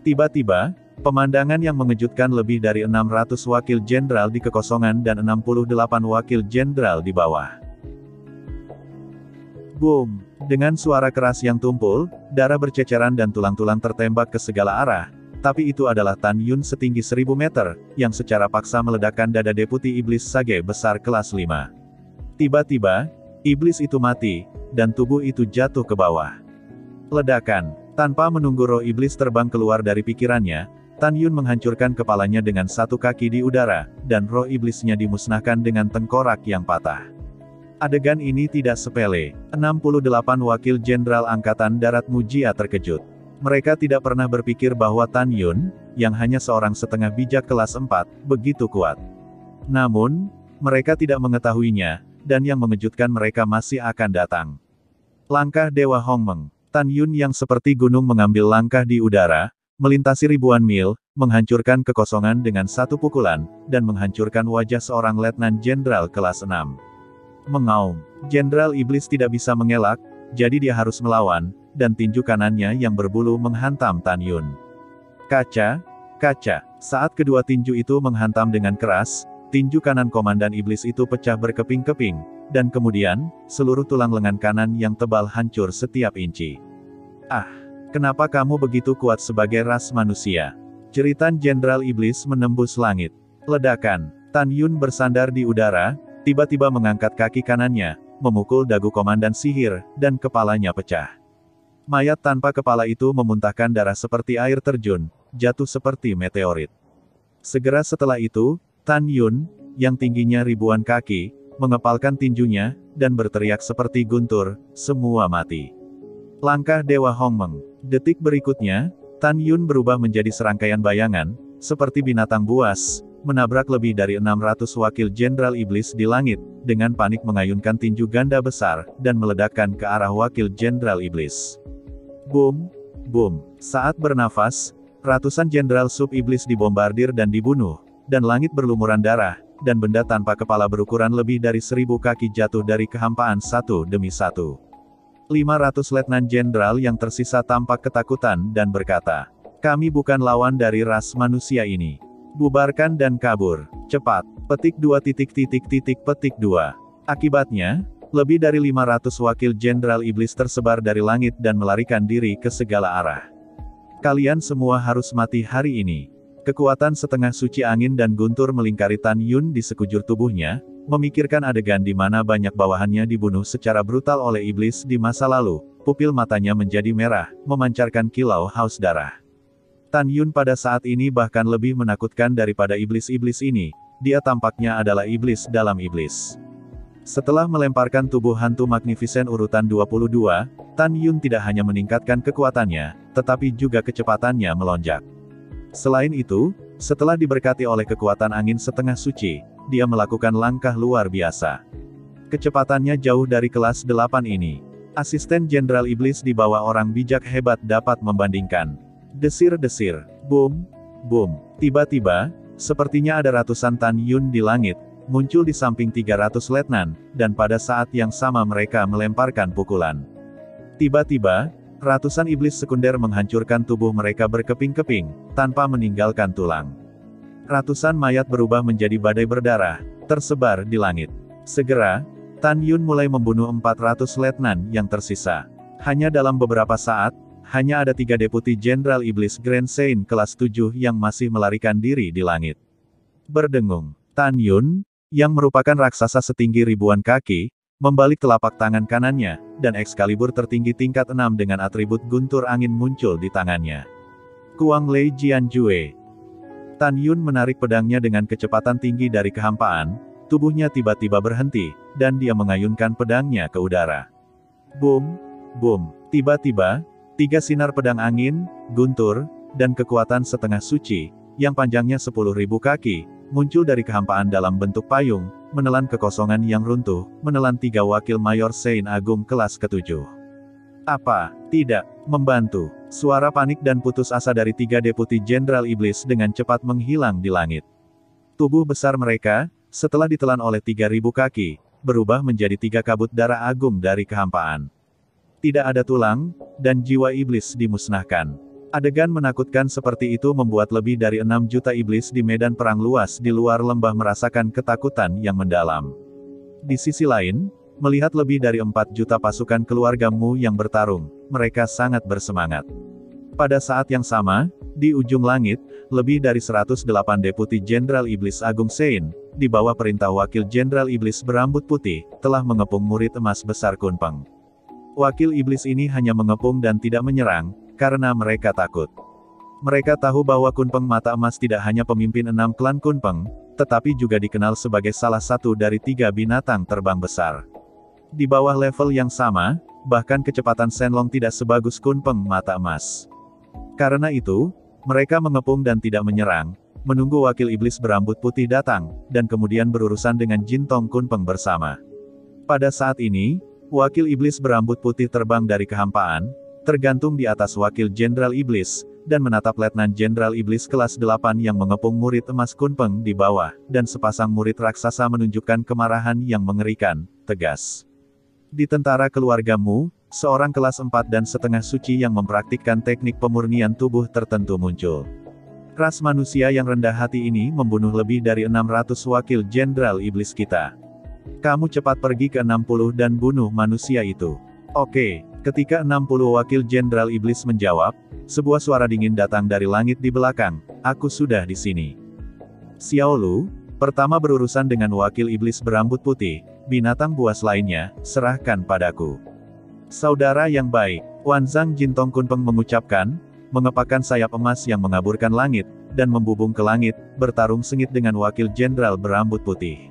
Tiba-tiba, pemandangan yang mengejutkan lebih dari 600 wakil jenderal di kekosongan dan 68 wakil jenderal di bawah. Boom! Dengan suara keras yang tumpul, darah berceceran dan tulang-tulang tertembak ke segala arah, tapi itu adalah Tan Yun setinggi 1000 meter, yang secara paksa meledakkan dada Deputi Iblis Sage besar kelas 5. Tiba-tiba, iblis itu mati, dan tubuh itu jatuh ke bawah. Ledakan. Tanpa menunggu roh iblis terbang keluar dari pikirannya, Tan Yun menghancurkan kepalanya dengan satu kaki di udara, dan roh iblisnya dimusnahkan dengan tengkorak yang patah. Adegan ini tidak sepele. 68 wakil jenderal Angkatan Darat Mujia terkejut. Mereka tidak pernah berpikir bahwa Tan Yun, yang hanya seorang setengah bijak kelas 4, begitu kuat. Namun, mereka tidak mengetahuinya, dan yang mengejutkan mereka masih akan datang. Langkah Dewa Hongmeng. Tan Yun yang seperti gunung mengambil langkah di udara, melintasi ribuan mil, menghancurkan kekosongan dengan satu pukulan, dan menghancurkan wajah seorang letnan jenderal kelas 6. Mengaum. Jenderal Iblis tidak bisa mengelak, jadi dia harus melawan, dan tinju kanannya yang berbulu menghantam Tan Yun. Kaca, kaca. Saat kedua tinju itu menghantam dengan keras, tinju kanan Komandan Iblis itu pecah berkeping-keping, dan kemudian, seluruh tulang lengan kanan yang tebal hancur setiap inci. Ah, kenapa kamu begitu kuat sebagai ras manusia? Jeritan Jenderal Iblis menembus langit. Ledakan. Tan Yun bersandar di udara, tiba-tiba mengangkat kaki kanannya, memukul dagu Komandan Sihir, dan kepalanya pecah. Mayat tanpa kepala itu memuntahkan darah seperti air terjun, jatuh seperti meteorit. Segera setelah itu, Tan Yun, yang tingginya ribuan kaki, mengepalkan tinjunya, dan berteriak seperti guntur, semua mati. Langkah Dewa Hongmeng. Detik berikutnya, Tan Yun berubah menjadi serangkaian bayangan, seperti binatang buas, menabrak lebih dari 600 wakil jenderal iblis di langit, dengan panik mengayunkan tinju ganda besar, dan meledakkan ke arah wakil jenderal iblis. Boom! Boom! Saat bernafas, ratusan jenderal sub-iblis dibombardir dan dibunuh, dan langit berlumuran darah, dan benda tanpa kepala berukuran lebih dari 1000 kaki jatuh dari kehampaan satu demi satu. 500 letnan jenderal yang tersisa tampak ketakutan dan berkata, "Kami bukan lawan dari ras manusia ini. Bubarkan dan kabur. Cepat. Petik 2. Akibatnya, lebih dari 500 wakil jenderal iblis tersebar dari langit dan melarikan diri ke segala arah. Kalian semua harus mati hari ini." Kekuatan setengah suci angin dan guntur melingkari Tan Yun di sekujur tubuhnya, memikirkan adegan di mana banyak bawahannya dibunuh secara brutal oleh iblis di masa lalu. Pupil matanya menjadi merah, memancarkan kilau haus darah. Tan Yun pada saat ini bahkan lebih menakutkan daripada iblis-iblis ini, dia tampaknya adalah iblis dalam iblis. Setelah melemparkan tubuh hantu Magnificent urutan 22, Tan Yun tidak hanya meningkatkan kekuatannya, tetapi juga kecepatannya melonjak. Selain itu, setelah diberkati oleh kekuatan angin setengah suci, dia melakukan langkah luar biasa. Kecepatannya jauh dari kelas 8 ini. Asisten Jenderal Iblis di bawah orang bijak hebat dapat membandingkan. Desir-desir. Boom. Boom. Tiba-tiba, sepertinya ada ratusan Tan Yun di langit, muncul di samping 300 letnan, dan pada saat yang sama mereka melemparkan pukulan. Tiba-tiba, ratusan iblis sekunder menghancurkan tubuh mereka berkeping-keping, tanpa meninggalkan tulang. Ratusan mayat berubah menjadi badai berdarah, tersebar di langit. Segera, Tan Yun mulai membunuh 400 letnan yang tersisa. Hanya dalam beberapa saat, hanya ada 3 deputi jenderal iblis Grand Sein kelas 7 yang masih melarikan diri di langit. Berdengung, Tan Yun, yang merupakan raksasa setinggi ribuan kaki, membalik telapak tangan kanannya, dan Excalibur tertinggi tingkat 6 dengan atribut guntur angin muncul di tangannya. Kuang Lei Jianjue. Tan Yun menarik pedangnya dengan kecepatan tinggi dari kehampaan, tubuhnya tiba-tiba berhenti, dan dia mengayunkan pedangnya ke udara. Boom, boom, tiba-tiba, 3 sinar pedang angin, guntur, dan kekuatan setengah suci, yang panjangnya 10.000 kaki, muncul dari kehampaan dalam bentuk payung, menelan kekosongan yang runtuh, menelan 3 wakil Mayor Sein Agung kelas ke-7. Apa? Tidak. Membantu. Suara panik dan putus asa dari 3 Deputi Jenderal Iblis dengan cepat menghilang di langit. Tubuh besar mereka, setelah ditelan oleh 3.000 kaki, berubah menjadi 3 kabut darah agung dari kehampaan. Tidak ada tulang, dan jiwa iblis dimusnahkan. Adegan menakutkan seperti itu membuat lebih dari 6 juta iblis di medan perang luas di luar lembah merasakan ketakutan yang mendalam. Di sisi lain, melihat lebih dari 4 juta pasukan keluargamu yang bertarung, mereka sangat bersemangat. Pada saat yang sama, di ujung langit, lebih dari 108 Deputi Jenderal Iblis Agung Sein, di bawah perintah Wakil Jenderal Iblis berambut putih, telah mengepung murid emas besar Kunpeng. Wakil Iblis ini hanya mengepung dan tidak menyerang, karena mereka takut. Mereka tahu bahwa Kunpeng Mata Emas tidak hanya pemimpin 6 klan Kunpeng, tetapi juga dikenal sebagai salah satu dari 3 binatang terbang besar. Di bawah level yang sama, bahkan kecepatan Shenlong tidak sebagus Kunpeng Mata Emas. Karena itu, mereka mengepung dan tidak menyerang, menunggu wakil iblis berambut putih datang, dan kemudian berurusan dengan Jintong Kunpeng bersama. Pada saat ini, wakil iblis berambut putih terbang dari kehampaan, tergantung di atas wakil Jenderal Iblis, dan menatap Letnan Jenderal Iblis kelas 8 yang mengepung murid emas Kunpeng di bawah, dan sepasang murid raksasa menunjukkan kemarahan yang mengerikan, tegas. Di tentara keluargamu, seorang kelas 4,5 suci yang mempraktikkan teknik pemurnian tubuh tertentu muncul. Ras manusia yang rendah hati ini membunuh lebih dari 600 wakil Jenderal Iblis kita. Kamu cepat pergi ke 60 dan bunuh manusia itu. Oke. Ketika 60 wakil Jenderal Iblis menjawab, sebuah suara dingin datang dari langit di belakang, aku sudah di sini. Xiao Lu, pertama berurusan dengan wakil iblis berambut putih, binatang buas lainnya, serahkan padaku. Saudara yang baik, Wanzang Jintong Kunpeng mengucapkan, mengepakkan sayap emas yang mengaburkan langit, dan membubung ke langit, bertarung sengit dengan wakil Jenderal berambut putih.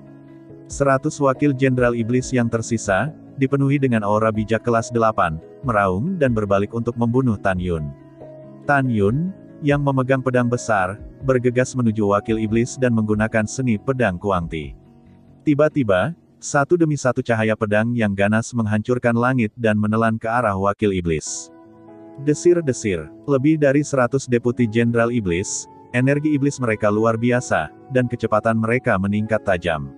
100 wakil Jenderal Iblis yang tersisa, dipenuhi dengan aura bijak kelas 8, meraung dan berbalik untuk membunuh Tan Yun. Tan Yun, yang memegang pedang besar, bergegas menuju wakil iblis dan menggunakan seni pedang Kuangti. Tiba-tiba, satu demi satu cahaya pedang yang ganas menghancurkan langit dan menelan ke arah wakil iblis. Desir-desir, lebih dari 100 Deputi Jenderal Iblis, energi iblis mereka luar biasa, dan kecepatan mereka meningkat tajam.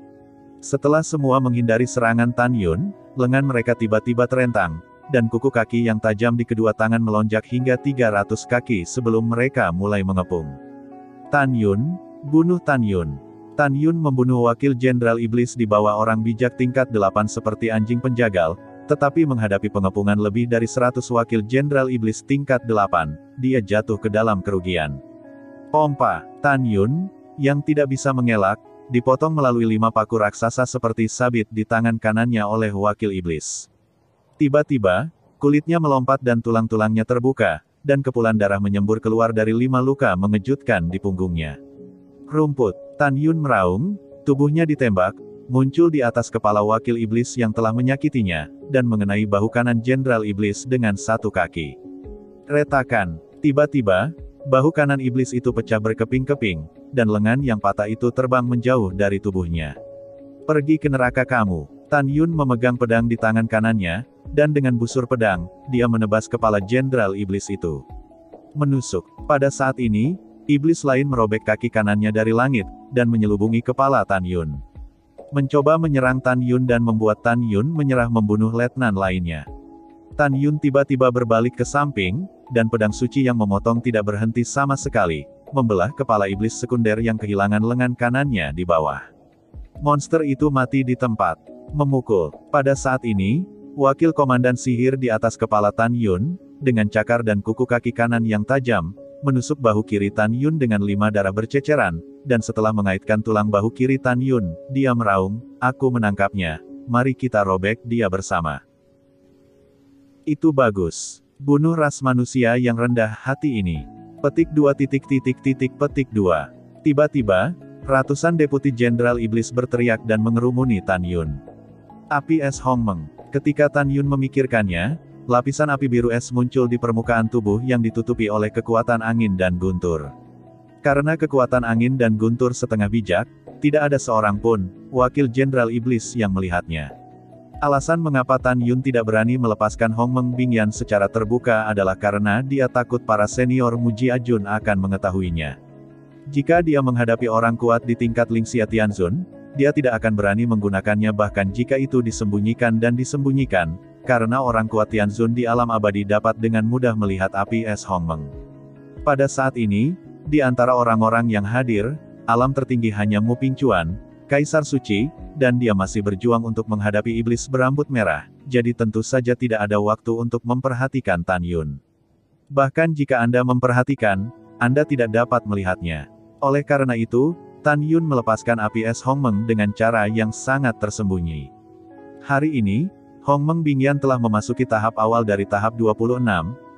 Setelah semua menghindari serangan Tan Yun, lengan mereka tiba-tiba terentang, dan kuku kaki yang tajam di kedua tangan melonjak hingga 300 kaki sebelum mereka mulai mengepung. Tan Yun, bunuh Tan Yun. Tan Yun membunuh wakil Jenderal Iblis di bawah orang bijak tingkat 8 seperti anjing penjagal, tetapi menghadapi pengepungan lebih dari 100 wakil Jenderal Iblis tingkat 8, dia jatuh ke dalam kerugian. Pompa, Tan Yun, yang tidak bisa mengelak, dipotong melalui 5 paku raksasa seperti sabit di tangan kanannya oleh wakil iblis. Tiba-tiba, kulitnya melompat dan tulang-tulangnya terbuka, dan kepulan darah menyembur keluar dari 5 luka mengejutkan di punggungnya. Rumput, Tan Yun meraung, tubuhnya ditembak, muncul di atas kepala wakil iblis yang telah menyakitinya, dan mengenai bahu kanan Jenderal Iblis dengan satu kaki. Retakan, tiba-tiba, bahu kanan iblis itu pecah berkeping-keping, dan lengan yang patah itu terbang menjauh dari tubuhnya. Pergi ke neraka kamu. Tan Yun memegang pedang di tangan kanannya, dan dengan busur pedang, dia menebas kepala Jenderal Iblis itu. Menusuk. Pada saat ini, iblis lain merobek kaki kanannya dari langit, dan menyelubungi kepala Tan Yun. Mencoba menyerang Tan Yun dan membuat Tan Yun menyerah membunuh letnan lainnya. Tan Yun tiba-tiba berbalik ke samping, dan pedang suci yang memotong tidak berhenti sama sekali, membelah kepala iblis sekunder yang kehilangan lengan kanannya di bawah. Monster itu mati di tempat. Memukul. Pada saat ini, wakil komandan sihir di atas kepala Tan Yun, dengan cakar dan kuku kaki kanan yang tajam, menusuk bahu kiri Tan Yun dengan 5 darah berceceran, dan setelah mengaitkan tulang bahu kiri Tan Yun, dia meraung, aku menangkapnya, mari kita robek dia bersama. Itu bagus. Bunuh ras manusia yang rendah hati ini. Petik 2. Petik 2. Tiba-tiba, ratusan deputi jenderal iblis berteriak dan mengerumuni Tan Yun. Api es Hongmeng. Ketika Tan Yun memikirkannya, lapisan api biru es muncul di permukaan tubuh yang ditutupi oleh kekuatan angin dan guntur. Karena kekuatan angin dan guntur setengah bijak, tidak ada seorang pun, wakil jenderal iblis yang melihatnya. Alasan mengapa Tan Yun tidak berani melepaskan Hongmeng Bingyan secara terbuka adalah karena dia takut para senior Muji Ajun akan mengetahuinya. Jika dia menghadapi orang kuat di tingkat Lingxia Tianzun, dia tidak akan berani menggunakannya bahkan jika itu disembunyikan dan disembunyikan, karena orang kuat Tianzun di alam abadi dapat dengan mudah melihat api es Hongmeng. Pada saat ini, di antara orang-orang yang hadir, alam tertinggi hanya Mu Pingcuan, Kaisar Suci, dan dia masih berjuang untuk menghadapi iblis berambut merah, jadi tentu saja tidak ada waktu untuk memperhatikan Tan Yun. Bahkan jika Anda memperhatikan, Anda tidak dapat melihatnya. Oleh karena itu, Tan Yun melepaskan api es Hongmeng dengan cara yang sangat tersembunyi. Hari ini, Hongmeng Bingyan telah memasuki tahap awal dari tahap 26,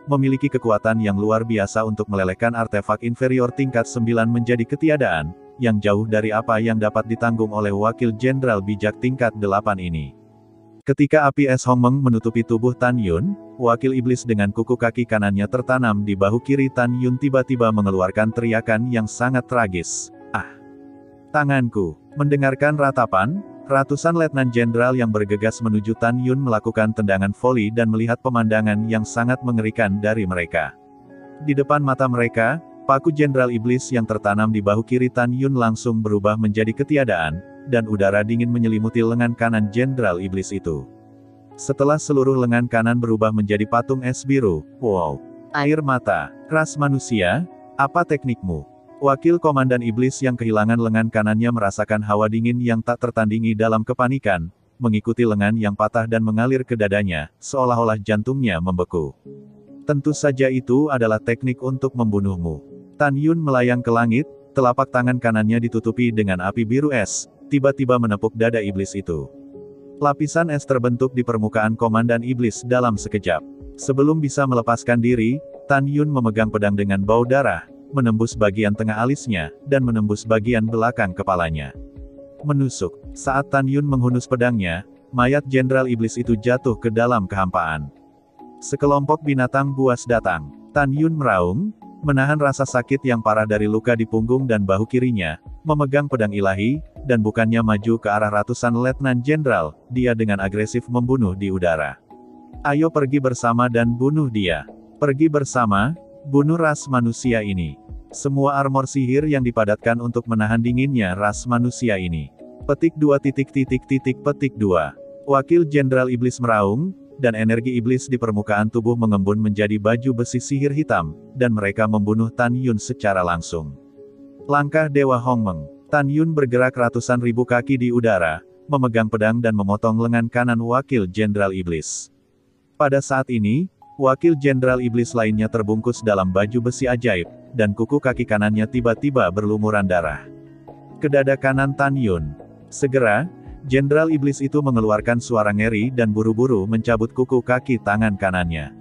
memiliki kekuatan yang luar biasa untuk melelehkan artefak inferior tingkat 9 menjadi ketiadaan, yang jauh dari apa yang dapat ditanggung oleh wakil jenderal bijak tingkat 8 ini. Ketika api es Hongmeng menutupi tubuh Tan Yun, wakil iblis dengan kuku kaki kanannya tertanam di bahu kiri Tan Yun tiba-tiba mengeluarkan teriakan yang sangat tragis. Ah! Tanganku! Mendengarkan ratapan, ratusan letnan jenderal yang bergegas menuju Tan Yun melakukan tendangan voli dan melihat pemandangan yang sangat mengerikan dari mereka. Di depan mata mereka, paku jenderal iblis yang tertanam di bahu kiri Tan Yun langsung berubah menjadi ketiadaan, dan udara dingin menyelimuti lengan kanan jenderal iblis itu. Setelah seluruh lengan kanan berubah menjadi patung es biru, wow! Air mata! Ras manusia, apa teknikmu? Wakil komandan iblis yang kehilangan lengan kanannya merasakan hawa dingin yang tak tertandingi dalam kepanikan, mengikuti lengan yang patah dan mengalir ke dadanya, seolah-olah jantungnya membeku. Tentu saja itu adalah teknik untuk membunuhmu. Tan Yun melayang ke langit, telapak tangan kanannya ditutupi dengan api biru es, tiba-tiba menepuk dada iblis itu. Lapisan es terbentuk di permukaan komandan iblis dalam sekejap. Sebelum bisa melepaskan diri, Tan Yun memegang pedang dengan bau darah, menembus bagian tengah alisnya, dan menembus bagian belakang kepalanya. Menusuk. Saat Tan Yun menghunus pedangnya, mayat jenderal iblis itu jatuh ke dalam kehampaan. Sekelompok binatang buas datang. Tan Yun meraung, menahan rasa sakit yang parah dari luka di punggung dan bahu kirinya, memegang pedang ilahi, dan bukannya maju ke arah ratusan letnan jenderal, dia dengan agresif membunuh di udara. Ayo pergi bersama dan bunuh dia. Pergi bersama, bunuh ras manusia ini. Semua armor sihir yang dipadatkan untuk menahan dinginnya ras manusia ini. Petik 2. Petik 2. Wakil jenderal iblis meraung, dan energi iblis di permukaan tubuh mengembun menjadi baju besi sihir hitam, dan mereka membunuh Tan Yun secara langsung. Langkah Dewa Hongmeng. Tan Yun bergerak ratusan ribu kaki di udara, memegang pedang dan memotong lengan kanan wakil jenderal iblis. Pada saat ini, wakil jenderal iblis lainnya terbungkus dalam baju besi ajaib, dan kuku kaki kanannya tiba-tiba berlumuran darah. Ke dada kanan Tan Yun. Segera, jenderal iblis itu mengeluarkan suara ngeri dan buru-buru mencabut kuku kaki tangan kanannya.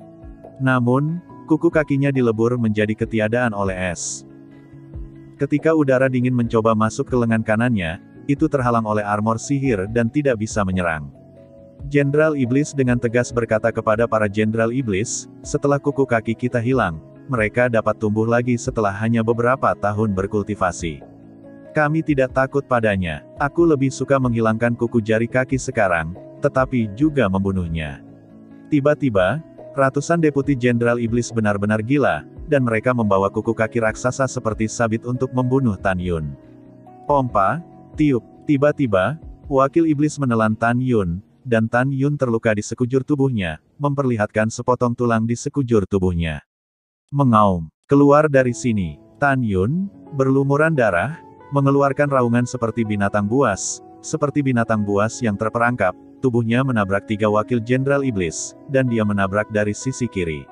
Namun, kuku kakinya dilebur menjadi ketiadaan oleh es. Ketika udara dingin mencoba masuk ke lengan kanannya, itu terhalang oleh armor sihir dan tidak bisa menyerang. Jenderal iblis dengan tegas berkata kepada para jenderal iblis, setelah kuku kaki kita hilang, mereka dapat tumbuh lagi setelah hanya beberapa tahun berkultivasi. Kami tidak takut padanya. Aku lebih suka menghilangkan kuku jari kaki sekarang, tetapi juga membunuhnya. Tiba-tiba, ratusan deputi jenderal iblis benar-benar gila, dan mereka membawa kuku kaki raksasa seperti sabit untuk membunuh Tan Yun. Pompa, tiup. Tiba-tiba, wakil iblis menelan Tan Yun, dan Tan Yun terluka di sekujur tubuhnya, memperlihatkan sepotong tulang di sekujur tubuhnya. Mengaum. Keluar dari sini. Tan Yun, berlumuran darah, mengeluarkan raungan seperti binatang buas yang terperangkap, tubuhnya menabrak 3 wakil jenderal iblis, dan dia menabrak dari sisi kiri.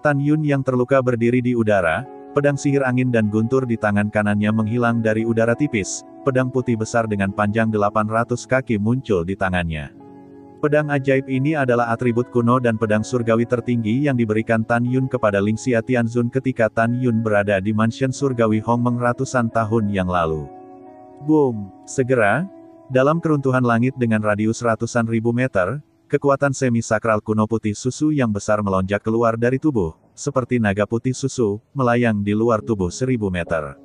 Tan Yun yang terluka berdiri di udara, pedang sihir angin dan guntur di tangan kanannya menghilang dari udara tipis, pedang putih besar dengan panjang 800 kaki muncul di tangannya. Pedang ajaib ini adalah atribut kuno dan pedang surgawi tertinggi yang diberikan Tan Yun kepada Ling Xia Tianzun ketika Tan Yun berada di mansion surgawi Hongmeng ratusan tahun yang lalu. Boom! Segera, dalam keruntuhan langit dengan radius ratusan ribu meter, kekuatan semi-sakral kuno putih susu yang besar melonjak keluar dari tubuh, seperti naga putih susu, melayang di luar tubuh 1000 meter.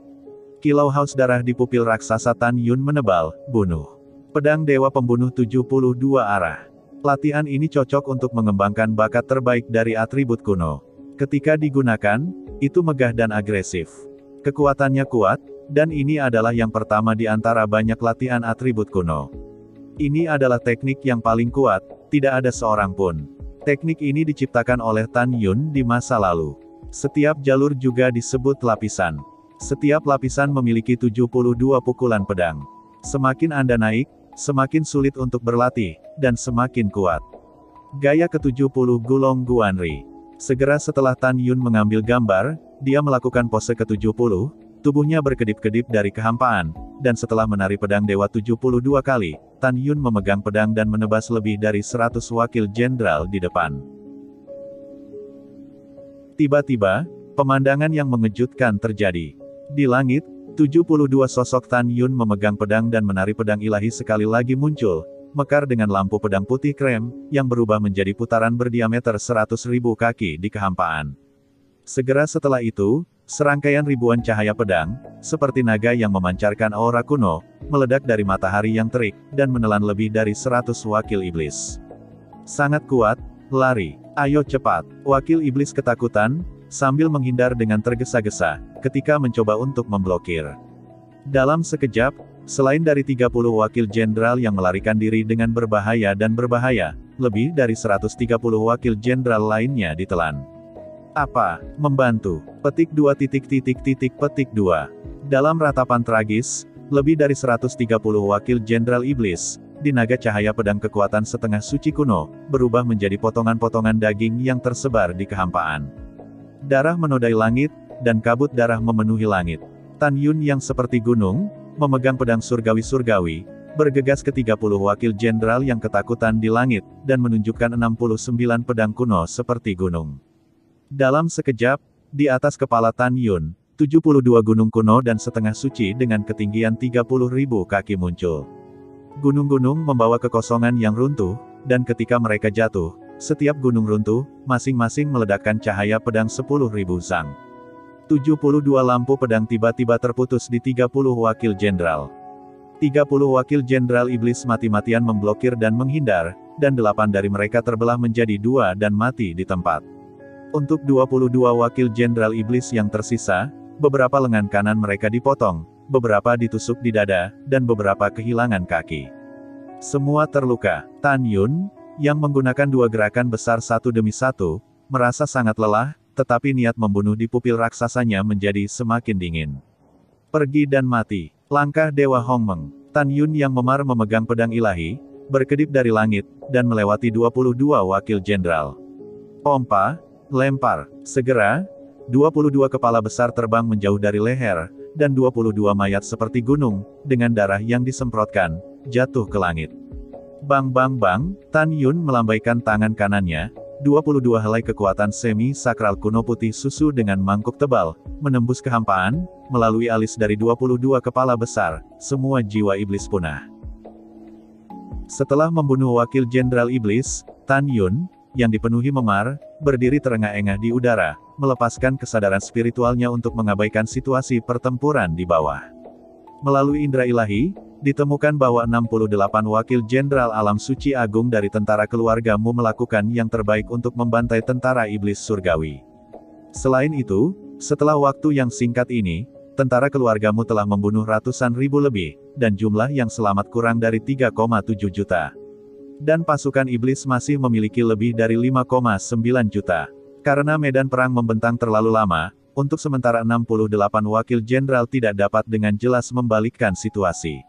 Kilau haus darah di pupil raksasa Tan Yun menebal, bunuh. Pedang Dewa Pembunuh 72 arah. Latihan ini cocok untuk mengembangkan bakat terbaik dari atribut kuno. Ketika digunakan, itu megah dan agresif. Kekuatannya kuat, dan ini adalah yang pertama di antara banyak latihan atribut kuno. Ini adalah teknik yang paling kuat, tidak ada seorang pun. Teknik ini diciptakan oleh Tan Yun di masa lalu. Setiap jalur juga disebut lapisan. Setiap lapisan memiliki 72 pukulan pedang. Semakin Anda naik, semakin sulit untuk berlatih, dan semakin kuat. Gaya ke-70 Gulong Guanri. Segera setelah Tan Yun mengambil gambar, dia melakukan pose ke-70, tubuhnya berkedip-kedip dari kehampaan, dan setelah menari pedang dewa 72 kali, Tan Yun memegang pedang dan menebas lebih dari 100 wakil jenderal di depan. Tiba-tiba, pemandangan yang mengejutkan terjadi. Di langit, 72 sosok Tan Yun memegang pedang dan menari pedang ilahi sekali lagi muncul, mekar dengan lampu pedang putih krem, yang berubah menjadi putaran berdiameter 100.000 kaki di kehampaan. Segera setelah itu, serangkaian ribuan cahaya pedang, seperti naga yang memancarkan aura kuno, meledak dari matahari yang terik, dan menelan lebih dari 100 wakil iblis. Sangat kuat, lari, ayo cepat, wakil iblis ketakutan, sambil menghindar dengan tergesa-gesa, ketika mencoba untuk memblokir. Dalam sekejap, selain dari 30 wakil jenderal yang melarikan diri dengan berbahaya dan berbahaya, lebih dari 130 wakil jenderal lainnya ditelan. Apa? Membantu. Petik 2 petik 2. Dalam ratapan tragis, lebih dari 130 wakil jenderal iblis, di naga cahaya pedang kekuatan setengah suci kuno, berubah menjadi potongan-potongan daging yang tersebar di kehampaan. Darah menodai langit, dan kabut darah memenuhi langit. Tan Yun yang seperti gunung, memegang pedang surgawi-surgawi, bergegas ke 30 wakil jenderal yang ketakutan di langit, dan menunjukkan 69 pedang kuno seperti gunung. Dalam sekejap, di atas kepala Tan Yun, 72 gunung kuno dan setengah suci dengan ketinggian 30.000 kaki muncul. Gunung-gunung membawa kekosongan yang runtuh, dan ketika mereka jatuh, setiap gunung runtuh, masing-masing meledakkan cahaya pedang 10.000 zang. 72 lampu pedang tiba-tiba terputus di 30 wakil jenderal. 30 wakil jenderal iblis mati-matian memblokir dan menghindar, dan 8 dari mereka terbelah menjadi 2 dan mati di tempat. Untuk 22 wakil jenderal iblis yang tersisa, beberapa lengan kanan mereka dipotong, beberapa ditusuk di dada, dan beberapa kehilangan kaki. Semua terluka. Tan Yun, yang menggunakan 2 gerakan besar satu demi satu, merasa sangat lelah, tetapi niat membunuh di pupil raksasanya menjadi semakin dingin. Pergi dan mati. Langkah Dewa Hongmeng. Tan Yun yang memar memegang pedang ilahi, berkedip dari langit, dan melewati 22 wakil jenderal. Pompa, lempar. Segera, 22 kepala besar terbang menjauh dari leher, dan 22 mayat seperti gunung, dengan darah yang disemprotkan, jatuh ke langit. Bang bang bang, Tan Yun melambaikan tangan kanannya, 22 helai kekuatan semi-sakral kuno putih susu dengan mangkuk tebal, menembus kehampaan, melalui alis dari 22 kepala besar, semua jiwa iblis punah. Setelah membunuh wakil jenderal iblis, Tan Yun, yang dipenuhi memar, berdiri terengah-engah di udara, melepaskan kesadaran spiritualnya untuk mengabaikan situasi pertempuran di bawah. Melalui indera ilahi, ditemukan bahwa 68 wakil jenderal alam suci agung dari tentara keluargamu melakukan yang terbaik untuk membantai tentara iblis surgawi. Selain itu, setelah waktu yang singkat ini, tentara keluargamu telah membunuh ratusan ribu lebih, dan jumlah yang selamat kurang dari 3,7 juta. Dan pasukan iblis masih memiliki lebih dari 5,9 juta. Karena medan perang membentang terlalu lama, untuk sementara 68 wakil jenderal tidak dapat dengan jelas membalikkan situasi.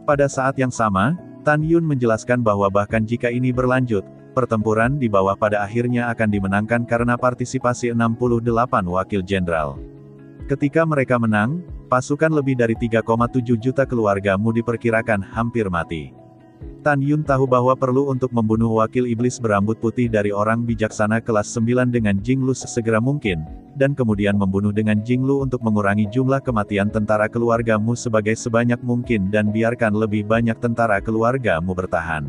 Pada saat yang sama, Tan Yun menjelaskan bahwa bahkan jika ini berlanjut, pertempuran di bawah pada akhirnya akan dimenangkan karena partisipasi 68 wakil jenderal. Ketika mereka menang, pasukan lebih dari 3,7 juta keluargamu diperkirakan hampir mati. Tan Yun tahu bahwa perlu untuk membunuh wakil iblis berambut putih dari orang bijaksana kelas 9 dengan Jing Lu sesegera mungkin, dan kemudian membunuh dengan Jing Lu untuk mengurangi jumlah kematian tentara keluargamu sebanyak mungkin dan biarkan lebih banyak tentara keluargamu bertahan.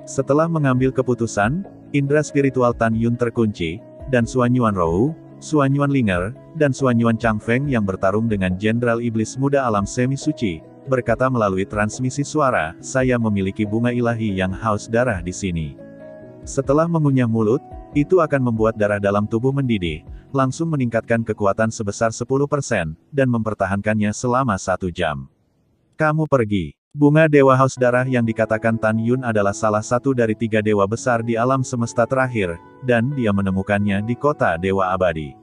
Setelah mengambil keputusan, indera spiritual Tan Yun terkunci, dan Xuanyuan Rou, Xuanyuan Linger, dan Xuanyuan Changfeng yang bertarung dengan Jenderal Iblis Muda Alam Semi Suci, berkata melalui transmisi suara, "Saya memiliki bunga ilahi yang haus darah di sini." Setelah mengunyah mulut, itu akan membuat darah dalam tubuh mendidih, langsung meningkatkan kekuatan sebesar 10%, dan mempertahankannya selama 1 jam. Kamu pergi. Bunga Dewa Haus Darah yang dikatakan Tan Yun adalah salah satu dari 3 dewa besar di alam semesta terakhir, dan dia menemukannya di kota Dewa Abadi.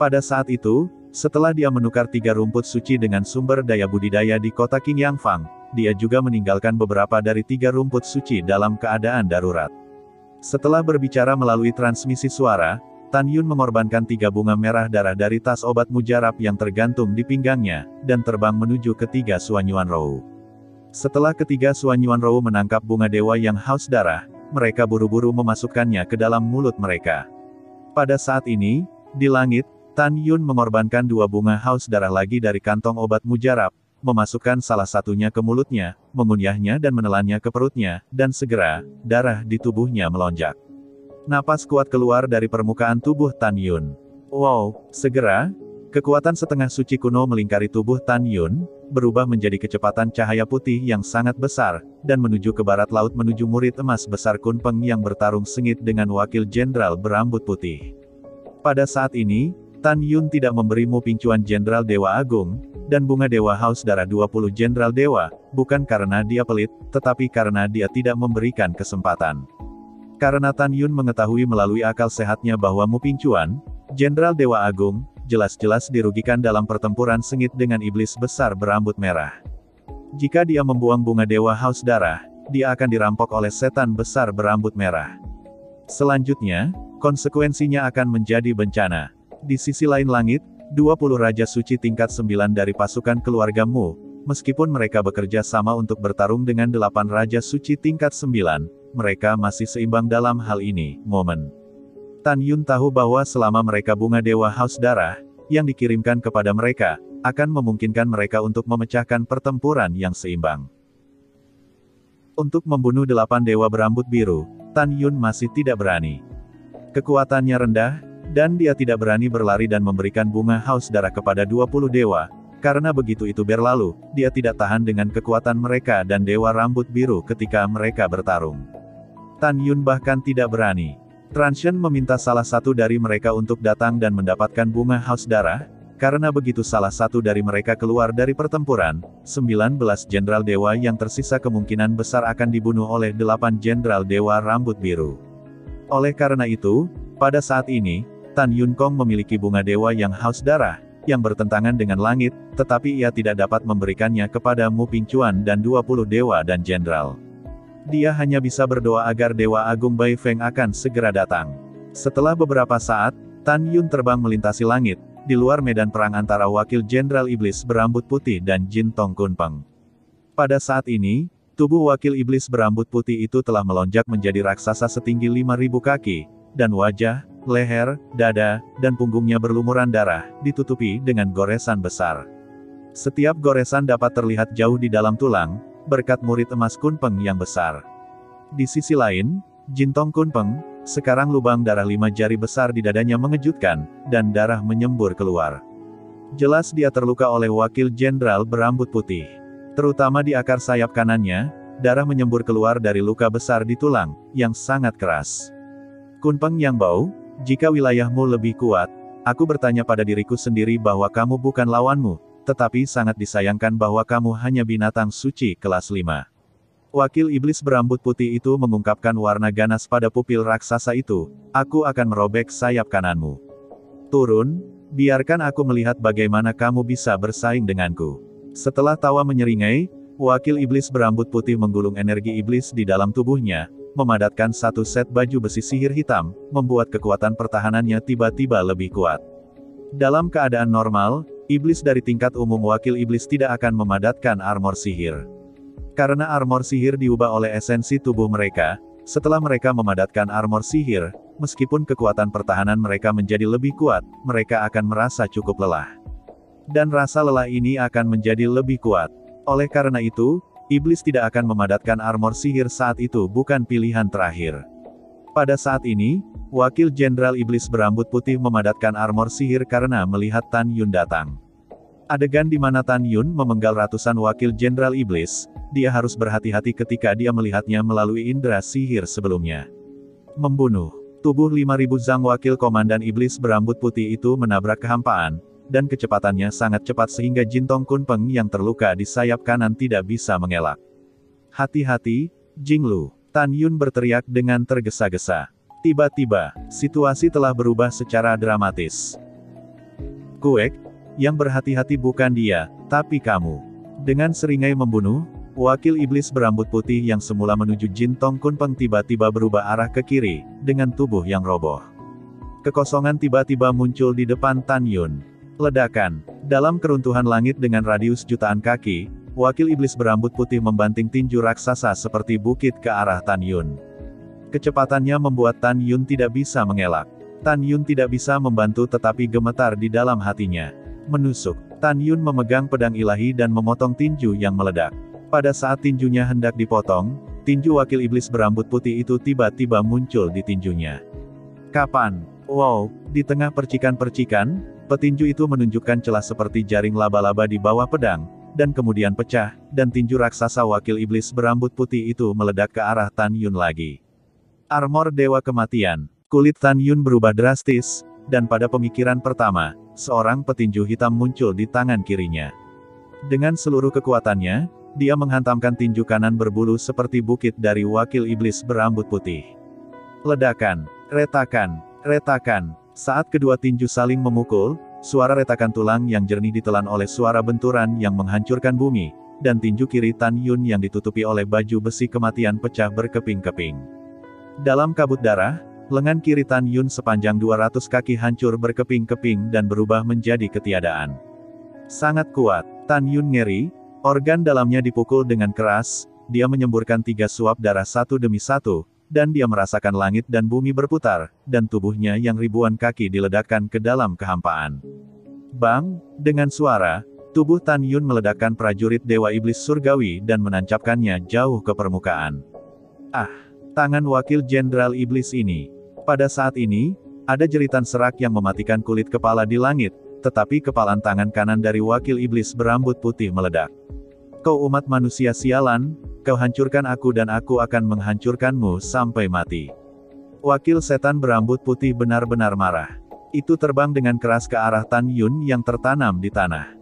Pada saat itu, setelah dia menukar 3 rumput suci dengan sumber daya budidaya di kota Qingyangfang, dia juga meninggalkan beberapa dari 3 rumput suci dalam keadaan darurat. Setelah berbicara melalui transmisi suara, Tan Yun mengorbankan 3 bunga merah darah dari tas obat mujarab yang tergantung di pinggangnya, dan terbang menuju ketiga Xuanyuan Rou. Setelah ketiga Xuanyuan Rou menangkap bunga dewa yang haus darah, mereka buru-buru memasukkannya ke dalam mulut mereka. Pada saat ini, di langit, Tan Yun mengorbankan 2 bunga haus darah lagi dari kantong obat mujarab, memasukkan salah satunya ke mulutnya, mengunyahnya dan menelannya ke perutnya, dan segera, darah di tubuhnya melonjak. Napas kuat keluar dari permukaan tubuh Tan Yun. Wow, segera, kekuatan setengah suci kuno melingkari tubuh Tan Yun, berubah menjadi kecepatan cahaya putih yang sangat besar, dan menuju ke barat laut menuju murid emas besar Kunpeng yang bertarung sengit dengan wakil jenderal berambut putih. Pada saat ini, Tan Yun tidak memberimu pincuan Jenderal Dewa Agung, dan bunga Dewa Haus Darah 20 Jenderal Dewa, bukan karena dia pelit, tetapi karena dia tidak memberikan kesempatan. Karena Tan Yun mengetahui melalui akal sehatnya bahwa mu pincuan, Jenderal Dewa Agung, jelas-jelas dirugikan dalam pertempuran sengit dengan iblis besar berambut merah. Jika dia membuang bunga Dewa Haus Darah, dia akan dirampok oleh setan besar berambut merah. Selanjutnya, konsekuensinya akan menjadi bencana. Di sisi lain langit, 20 Raja Suci tingkat 9 dari pasukan keluargamu, meskipun mereka bekerja sama untuk bertarung dengan 8 Raja Suci tingkat 9, mereka masih seimbang dalam hal ini, momen. Tan Yun tahu bahwa selama mereka bunga Dewa Haus Darah, yang dikirimkan kepada mereka, akan memungkinkan mereka untuk memecahkan pertempuran yang seimbang. Untuk membunuh 8 dewa berambut biru, Tan Yun masih tidak berani. Kekuatannya rendah, dan dia tidak berani berlari dan memberikan bunga haus darah kepada 20 dewa, karena begitu itu berlalu, dia tidak tahan dengan kekuatan mereka dan dewa rambut biru ketika mereka bertarung. Tan Yun bahkan tidak berani. Transhen meminta salah satu dari mereka untuk datang dan mendapatkan bunga haus darah, karena begitu salah satu dari mereka keluar dari pertempuran, 19 jenderal dewa yang tersisa kemungkinan besar akan dibunuh oleh 8 jenderal dewa rambut biru. Oleh karena itu, pada saat ini, Tan Yun Kong memiliki bunga dewa yang haus darah, yang bertentangan dengan langit, tetapi ia tidak dapat memberikannya kepada Mu Pingcuan dan 20 dewa dan jenderal. Dia hanya bisa berdoa agar Dewa Agung Bai Feng akan segera datang. Setelah beberapa saat, Tan Yun terbang melintasi langit, di luar medan perang antara wakil jenderal iblis berambut putih dan Jin Tong Kunpeng. Pada saat ini, tubuh wakil iblis berambut putih itu telah melonjak menjadi raksasa setinggi 5.000 kaki, dan wajah, leher, dada, dan punggungnya berlumuran darah, ditutupi dengan goresan besar. Setiap goresan dapat terlihat jauh di dalam tulang, berkat murid emas Kunpeng yang besar. Di sisi lain, Jin Tong Kunpeng, sekarang lubang darah 5 jari besar di dadanya mengejutkan, dan darah menyembur keluar. Jelas dia terluka oleh wakil jenderal berambut putih. Terutama di akar sayap kanannya, darah menyembur keluar dari luka besar di tulang, yang sangat keras. Kunpeng yang bau, jika wilayahmu lebih kuat, aku bertanya pada diriku sendiri bahwa kamu bukan lawanmu, tetapi sangat disayangkan bahwa kamu hanya binatang suci kelas 5. Wakil iblis berambut putih itu mengungkapkan warna ganas pada pupil raksasa itu, aku akan merobek sayap kananmu. Turun, biarkan aku melihat bagaimana kamu bisa bersaing denganku. Setelah tawa menyeringai, wakil iblis berambut putih menggulung energi iblis di dalam tubuhnya, memadatkan satu set baju besi sihir hitam, membuat kekuatan pertahanannya tiba-tiba lebih kuat. Dalam keadaan normal, iblis dari tingkat umum wakil iblis tidak akan memadatkan armor sihir. Karena armor sihir diubah oleh esensi tubuh mereka, setelah mereka memadatkan armor sihir, meskipun kekuatan pertahanan mereka menjadi lebih kuat, mereka akan merasa cukup lelah. Dan rasa lelah ini akan menjadi lebih kuat. Oleh karena itu, iblis tidak akan memadatkan armor sihir saat itu bukan pilihan terakhir. Pada saat ini, wakil jenderal iblis berambut putih memadatkan armor sihir karena melihat Tan Yun datang. Adegan di mana Tan Yun memenggal ratusan wakil jenderal iblis, dia harus berhati-hati ketika dia melihatnya melalui indera sihir sebelumnya. Membunuh. Tubuh 5.000 Zhang wakil komandan iblis berambut putih itu menabrak kehampaan, dan kecepatannya sangat cepat sehingga Jintong Kunpeng yang terluka di sayap kanan tidak bisa mengelak. Hati-hati, Jinglu. Tan Yun berteriak dengan tergesa-gesa. Tiba-tiba, situasi telah berubah secara dramatis. Kuek, yang berhati-hati bukan dia, tapi kamu. Dengan seringai membunuh, wakil iblis berambut putih yang semula menuju Jintong Kunpeng tiba-tiba berubah arah ke kiri, dengan tubuh yang roboh. Kekosongan tiba-tiba muncul di depan Tan Yun. Ledakan. Dalam keruntuhan langit dengan radius jutaan kaki, wakil iblis berambut putih membanting tinju raksasa seperti bukit ke arah Tan Yun. Kecepatannya membuat Tan Yun tidak bisa mengelak. Tan Yun tidak bisa membantu tetapi gemetar di dalam hatinya. Menusuk. Tan Yun memegang pedang ilahi dan memotong tinju yang meledak. Pada saat tinjunya hendak dipotong, tinju wakil iblis berambut putih itu tiba-tiba muncul di tinjunya. Kapan? Wow, di tengah percikan-percikan, petinju itu menunjukkan celah seperti jaring laba-laba di bawah pedang, dan kemudian pecah, dan tinju raksasa wakil iblis berambut putih itu meledak ke arah Tan Yun lagi. Armor Dewa Kematian. Kulit Tan Yun berubah drastis, dan pada pemikiran pertama, seorang petinju hitam muncul di tangan kirinya. Dengan seluruh kekuatannya, dia menghantamkan tinju kanan berbulu seperti bukit dari wakil iblis berambut putih. Ledakan, retakan, retakan. Saat kedua tinju saling memukul, suara retakan tulang yang jernih ditelan oleh suara benturan yang menghancurkan bumi, dan tinju kiri Tan Yun yang ditutupi oleh baju besi kematian pecah berkeping-keping. Dalam kabut darah, lengan kiri Tan Yun sepanjang 200 kaki hancur berkeping-keping dan berubah menjadi ketiadaan. Sangat kuat, Tan Yun ngeri, organ dalamnya dipukul dengan keras, dia menyemburkan 3 suap darah satu demi satu, dan dia merasakan langit dan bumi berputar, dan tubuhnya yang ribuan kaki diledakkan ke dalam kehampaan. Bang! Dengan suara, tubuh Tan Yun meledakkan prajurit Dewa Iblis Surgawi dan menancapkannya jauh ke permukaan. Ah! Tangan wakil jenderal iblis ini. Pada saat ini, ada jeritan serak yang mematikan kulit kepala di langit, tetapi kepalan tangan kanan dari wakil iblis berambut putih meledak. Kau umat manusia sialan, kau hancurkan aku dan aku akan menghancurkanmu sampai mati. Wakil setan berambut putih benar-benar marah. Itu terbang dengan keras ke arah Tan Yun yang tertanam di tanah.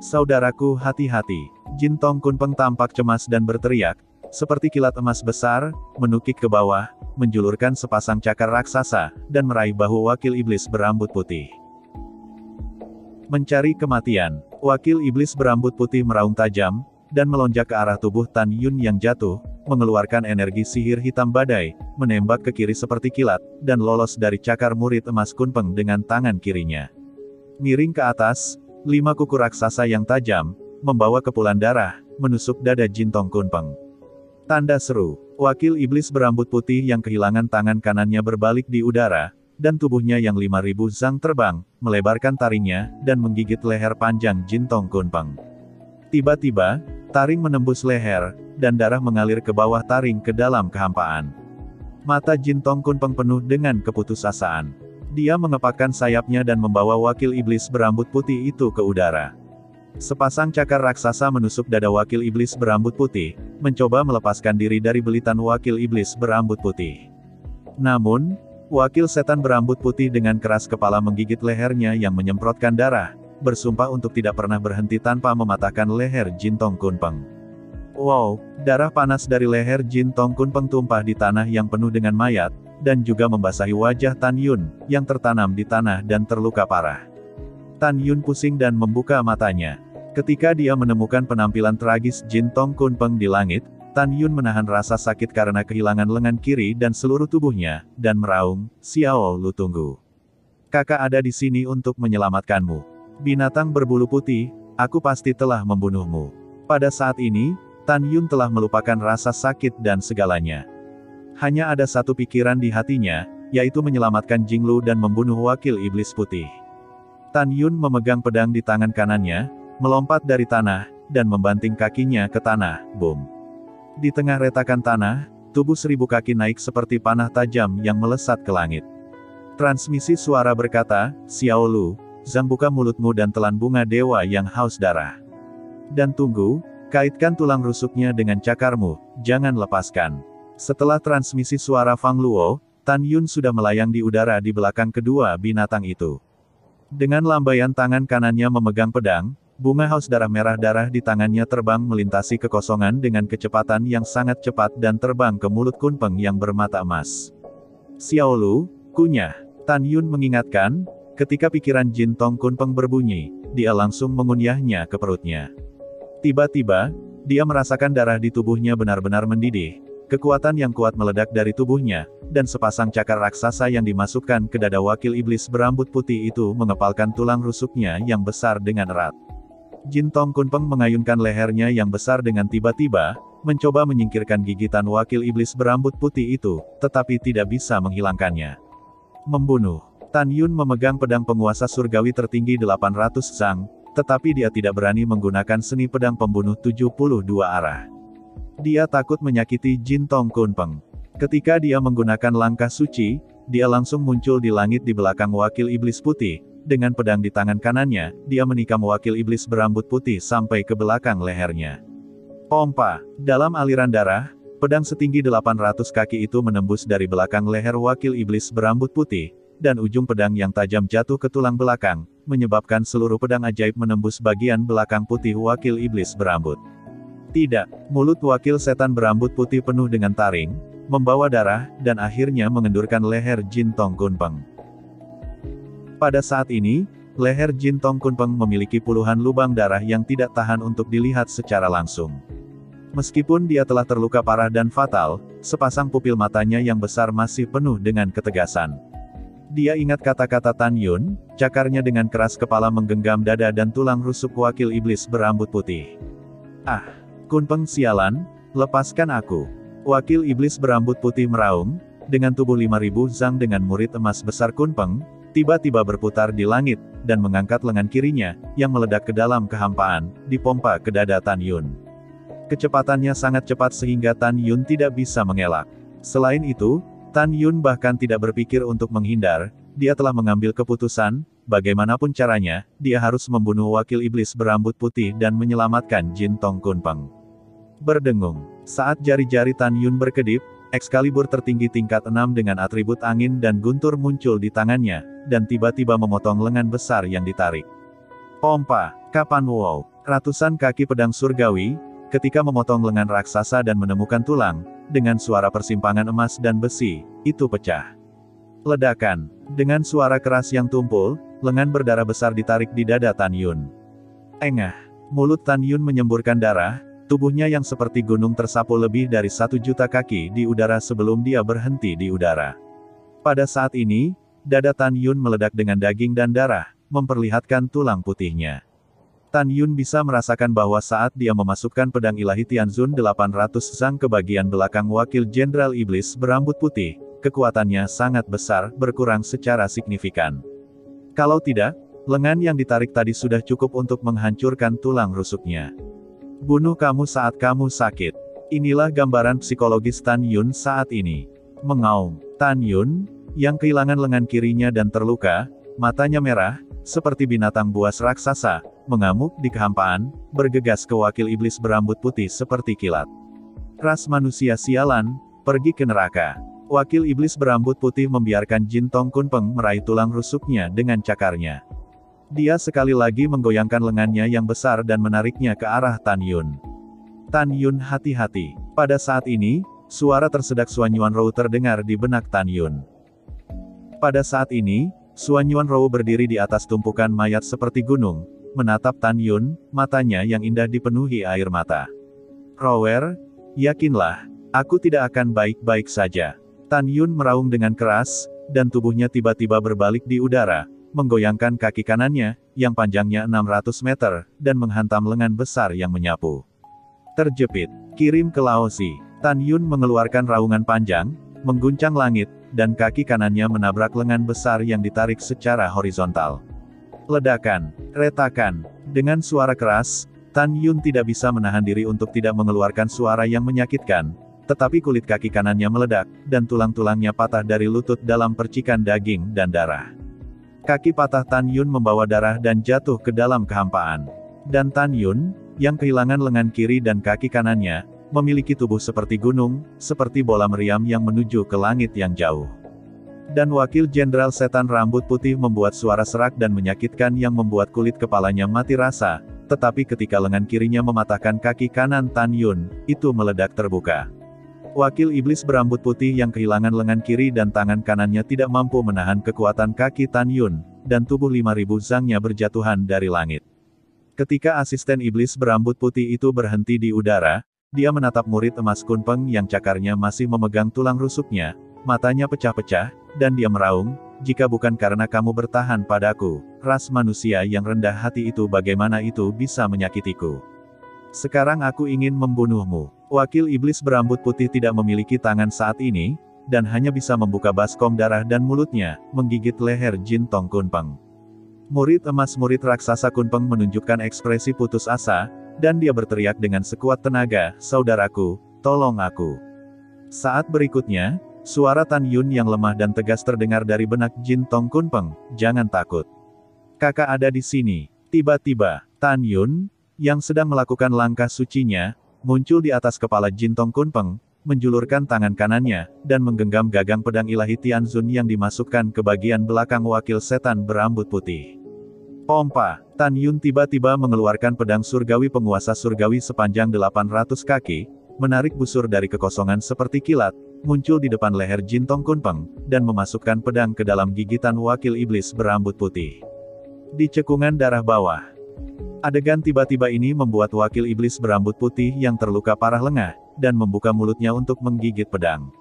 Saudaraku, hati-hati. Jintong Kunpeng tampak cemas dan berteriak, seperti kilat emas besar, menukik ke bawah, menjulurkan sepasang cakar raksasa, dan meraih bahu wakil iblis berambut putih. Mencari kematian, wakil iblis berambut putih meraung tajam, dan melonjak ke arah tubuh Tan Yun yang jatuh, mengeluarkan energi sihir hitam badai, menembak ke kiri seperti kilat, dan lolos dari cakar murid emas Kunpeng dengan tangan kirinya. Miring ke atas, 5 kuku raksasa yang tajam, membawa kepulan darah, menusuk dada Jintong Kunpeng. Tanda seru, wakil iblis berambut putih yang kehilangan tangan kanannya berbalik di udara, dan tubuhnya yang 5.000 zang terbang, melebarkan taringnya, dan menggigit leher panjang Jintong Kunpeng. Tiba-tiba, taring menembus leher, dan darah mengalir ke bawah taring ke dalam kehampaan. Mata Jintong Kunpeng penuh dengan keputusasaan. Dia mengepakkan sayapnya dan membawa wakil iblis berambut putih itu ke udara. Sepasang cakar raksasa menusuk dada wakil iblis berambut putih, mencoba melepaskan diri dari belitan wakil iblis berambut putih. Namun, wakil setan berambut putih dengan keras kepala menggigit lehernya yang menyemprotkan darah, bersumpah untuk tidak pernah berhenti tanpa mematahkan leher Jintong Kunpeng. Wow, darah panas dari leher Jintong Kunpeng tumpah di tanah yang penuh dengan mayat, dan juga membasahi wajah Tan Yun, yang tertanam di tanah dan terluka parah. Tan Yun pusing dan membuka matanya. Ketika dia menemukan penampilan tragis Jintong Kunpeng di langit, Tan Yun menahan rasa sakit karena kehilangan lengan kiri dan seluruh tubuhnya, dan meraung, "Xiao Lu tunggu." Kakak ada di sini untuk menyelamatkanmu. Binatang berbulu putih, aku pasti telah membunuhmu. Pada saat ini, Tan Yun telah melupakan rasa sakit dan segalanya. Hanya ada satu pikiran di hatinya, yaitu menyelamatkan Jinglu dan membunuh wakil iblis putih. Tan Yun memegang pedang di tangan kanannya, melompat dari tanah, dan membanting kakinya ke tanah, boom. Di tengah retakan tanah, tubuh 1000 kaki naik seperti panah tajam yang melesat ke langit. Transmisi suara berkata, Xiao Lu, Zhang buka mulutmu dan telan bunga dewa yang haus darah. Dan tunggu, kaitkan tulang rusuknya dengan cakarmu, jangan lepaskan. Setelah transmisi suara Fang Luo, Tan Yun sudah melayang di udara di belakang kedua binatang itu. Dengan lambaian tangan kanannya memegang pedang, bunga haus darah merah darah di tangannya terbang melintasi kekosongan dengan kecepatan yang sangat cepat dan terbang ke mulut Kunpeng yang bermata emas. Xiao Lu, kunyah. Tan Yun mengingatkan, ketika pikiran Jin Tong Kunpeng berbunyi, dia langsung mengunyahnya ke perutnya. Tiba-tiba, dia merasakan darah di tubuhnya benar-benar mendidih, kekuatan yang kuat meledak dari tubuhnya, dan sepasang cakar raksasa yang dimasukkan ke dada wakil iblis berambut putih itu mengepalkan tulang rusuknya yang besar dengan erat. Jin Tong Kunpeng mengayunkan lehernya yang besar dengan tiba-tiba, mencoba menyingkirkan gigitan wakil iblis berambut putih itu, tetapi tidak bisa menghilangkannya. Membunuh. Tan Yun memegang pedang penguasa surgawi tertinggi 800 zang, tetapi dia tidak berani menggunakan seni pedang pembunuh 72 arah. Dia takut menyakiti Jin Tong Kunpeng. Ketika dia menggunakan langkah suci, dia langsung muncul di langit di belakang wakil iblis putih. Dengan pedang di tangan kanannya, dia menikam wakil iblis berambut putih sampai ke belakang lehernya. Pompa. Dalam aliran darah, pedang setinggi 800 kaki itu menembus dari belakang leher wakil iblis berambut putih, dan ujung pedang yang tajam jatuh ke tulang belakang, menyebabkan seluruh pedang ajaib menembus bagian belakang putih wakil iblis berambut. Tidak, mulut wakil setan berambut putih penuh dengan taring, membawa darah, dan akhirnya mengendurkan leher Jin Tong Kunpeng. Pada saat ini, leher Jin Tong Kunpeng memiliki puluhan lubang darah yang tidak tahan untuk dilihat secara langsung. Meskipun dia telah terluka parah dan fatal, sepasang pupil matanya yang besar masih penuh dengan ketegasan. Dia ingat kata-kata Tan Yun, cakarnya dengan keras kepala menggenggam dada dan tulang rusuk wakil iblis berambut putih. Ah, Kunpeng sialan, lepaskan aku. Wakil iblis berambut putih meraung, dengan tubuh 5000 zang dengan murid emas besar Kunpeng, tiba-tiba berputar di langit, dan mengangkat lengan kirinya, yang meledak ke dalam kehampaan, dipompa ke dada Tan Yun. Kecepatannya sangat cepat sehingga Tan Yun tidak bisa mengelak. Selain itu, Tan Yun bahkan tidak berpikir untuk menghindar, dia telah mengambil keputusan, bagaimanapun caranya, dia harus membunuh wakil iblis berambut putih dan menyelamatkan Jin Tong Kunpeng. Berdengung. Saat jari-jari Tan Yun berkedip, Excalibur tertinggi tingkat 6 dengan atribut angin dan guntur muncul di tangannya, dan tiba-tiba memotong lengan besar yang ditarik. Pompa. Kapan wow. Ratusan kaki pedang surgawi, ketika memotong lengan raksasa dan menemukan tulang, dengan suara persimpangan emas dan besi, itu pecah. Ledakan. Dengan suara keras yang tumpul, lengan berdarah besar ditarik di dada Tan Yun. Engah. Mulut Tan Yun menyemburkan darah, tubuhnya yang seperti gunung tersapu lebih dari 1 juta kaki di udara sebelum dia berhenti di udara. Pada saat ini, dada Tan Yun meledak dengan daging dan darah, memperlihatkan tulang putihnya. Tan Yun bisa merasakan bahwa saat dia memasukkan pedang ilahi Tianzun 800 zang ke bagian belakang wakil Jenderal Iblis berambut putih, kekuatannya sangat besar, berkurang secara signifikan. Kalau tidak, lengan yang ditarik tadi sudah cukup untuk menghancurkan tulang rusuknya. Bunuh kamu saat kamu sakit. Inilah gambaran psikologis Tan Yun saat ini. Mengaum. Tan Yun, yang kehilangan lengan kirinya dan terluka, matanya merah, seperti binatang buas raksasa, mengamuk di kehampaan, bergegas ke wakil iblis berambut putih seperti kilat. Ras manusia sialan, pergi ke neraka. Wakil iblis berambut putih membiarkan Jin Tong Kunpeng meraih tulang rusuknya dengan cakarnya. Dia sekali lagi menggoyangkan lengannya yang besar dan menariknya ke arah Tan Yun. Tan Yun hati-hati. Pada saat ini, suara tersedak Suan Yuan Rou terdengar di benak Tan Yun. Pada saat ini, Suan Yuan Rou berdiri di atas tumpukan mayat seperti gunung, menatap Tan Yun, matanya yang indah dipenuhi air mata. Rower, yakinlah, aku tidak akan baik-baik saja. Tan Yun meraung dengan keras, dan tubuhnya tiba-tiba berbalik di udara, menggoyangkan kaki kanannya, yang panjangnya 600 meter, dan menghantam lengan besar yang menyapu. Terjepit, kirim ke Laozi. Tan Yun mengeluarkan raungan panjang, mengguncang langit, dan kaki kanannya menabrak lengan besar yang ditarik secara horizontal. Ledakan, retakan, dengan suara keras, Tan Yun tidak bisa menahan diri untuk tidak mengeluarkan suara yang menyakitkan, tetapi kulit kaki kanannya meledak, dan tulang-tulangnya patah dari lutut dalam percikan daging dan darah. Kaki patah Tan Yun membawa darah dan jatuh ke dalam kehampaan. Dan Tan Yun, yang kehilangan lengan kiri dan kaki kanannya, memiliki tubuh seperti gunung, seperti bola meriam yang menuju ke langit yang jauh. Dan Wakil Jenderal Setan Rambut Putih membuat suara serak dan menyakitkan yang membuat kulit kepalanya mati rasa, tetapi ketika lengan kirinya mematahkan kaki kanan Tan Yun, itu meledak terbuka. Wakil iblis berambut putih yang kehilangan lengan kiri dan tangan kanannya tidak mampu menahan kekuatan kaki Tan Yun, dan tubuh 5.000 zangnya berjatuhan dari langit. Ketika asisten iblis berambut putih itu berhenti di udara, dia menatap murid emas Kunpeng yang cakarnya masih memegang tulang rusuknya, matanya pecah-pecah, dan dia meraung, "Jika bukan karena kamu bertahan padaku, ras manusia yang rendah hati itu bagaimana itu bisa menyakitiku? Sekarang aku ingin membunuhmu." Wakil iblis berambut putih tidak memiliki tangan saat ini, dan hanya bisa membuka baskom darah dan mulutnya, menggigit leher Jin Tong Kunpeng. Murid emas murid raksasa Kunpeng menunjukkan ekspresi putus asa, dan dia berteriak dengan sekuat tenaga, "Saudaraku, tolong aku." Saat berikutnya, suara Tan Yun yang lemah dan tegas terdengar dari benak Jin Tong Kunpeng, "Jangan takut. Kakak ada di sini." Tiba-tiba, Tan Yun, yang sedang melakukan langkah sucinya, muncul di atas kepala Jin Tong Kunpeng, menjulurkan tangan kanannya, dan menggenggam gagang pedang ilahi Tianzun yang dimasukkan ke bagian belakang wakil setan berambut putih. Pompa, Tan Yun tiba-tiba mengeluarkan pedang surgawi penguasa surgawi sepanjang 800 kaki, menarik busur dari kekosongan seperti kilat, muncul di depan leher Jin Tong Kunpeng, dan memasukkan pedang ke dalam gigitan wakil iblis berambut putih. Di cekungan darah bawah. Adegan tiba-tiba ini membuat wakil iblis berambut putih yang terluka parah lengah, dan membuka mulutnya untuk menggigit pedang.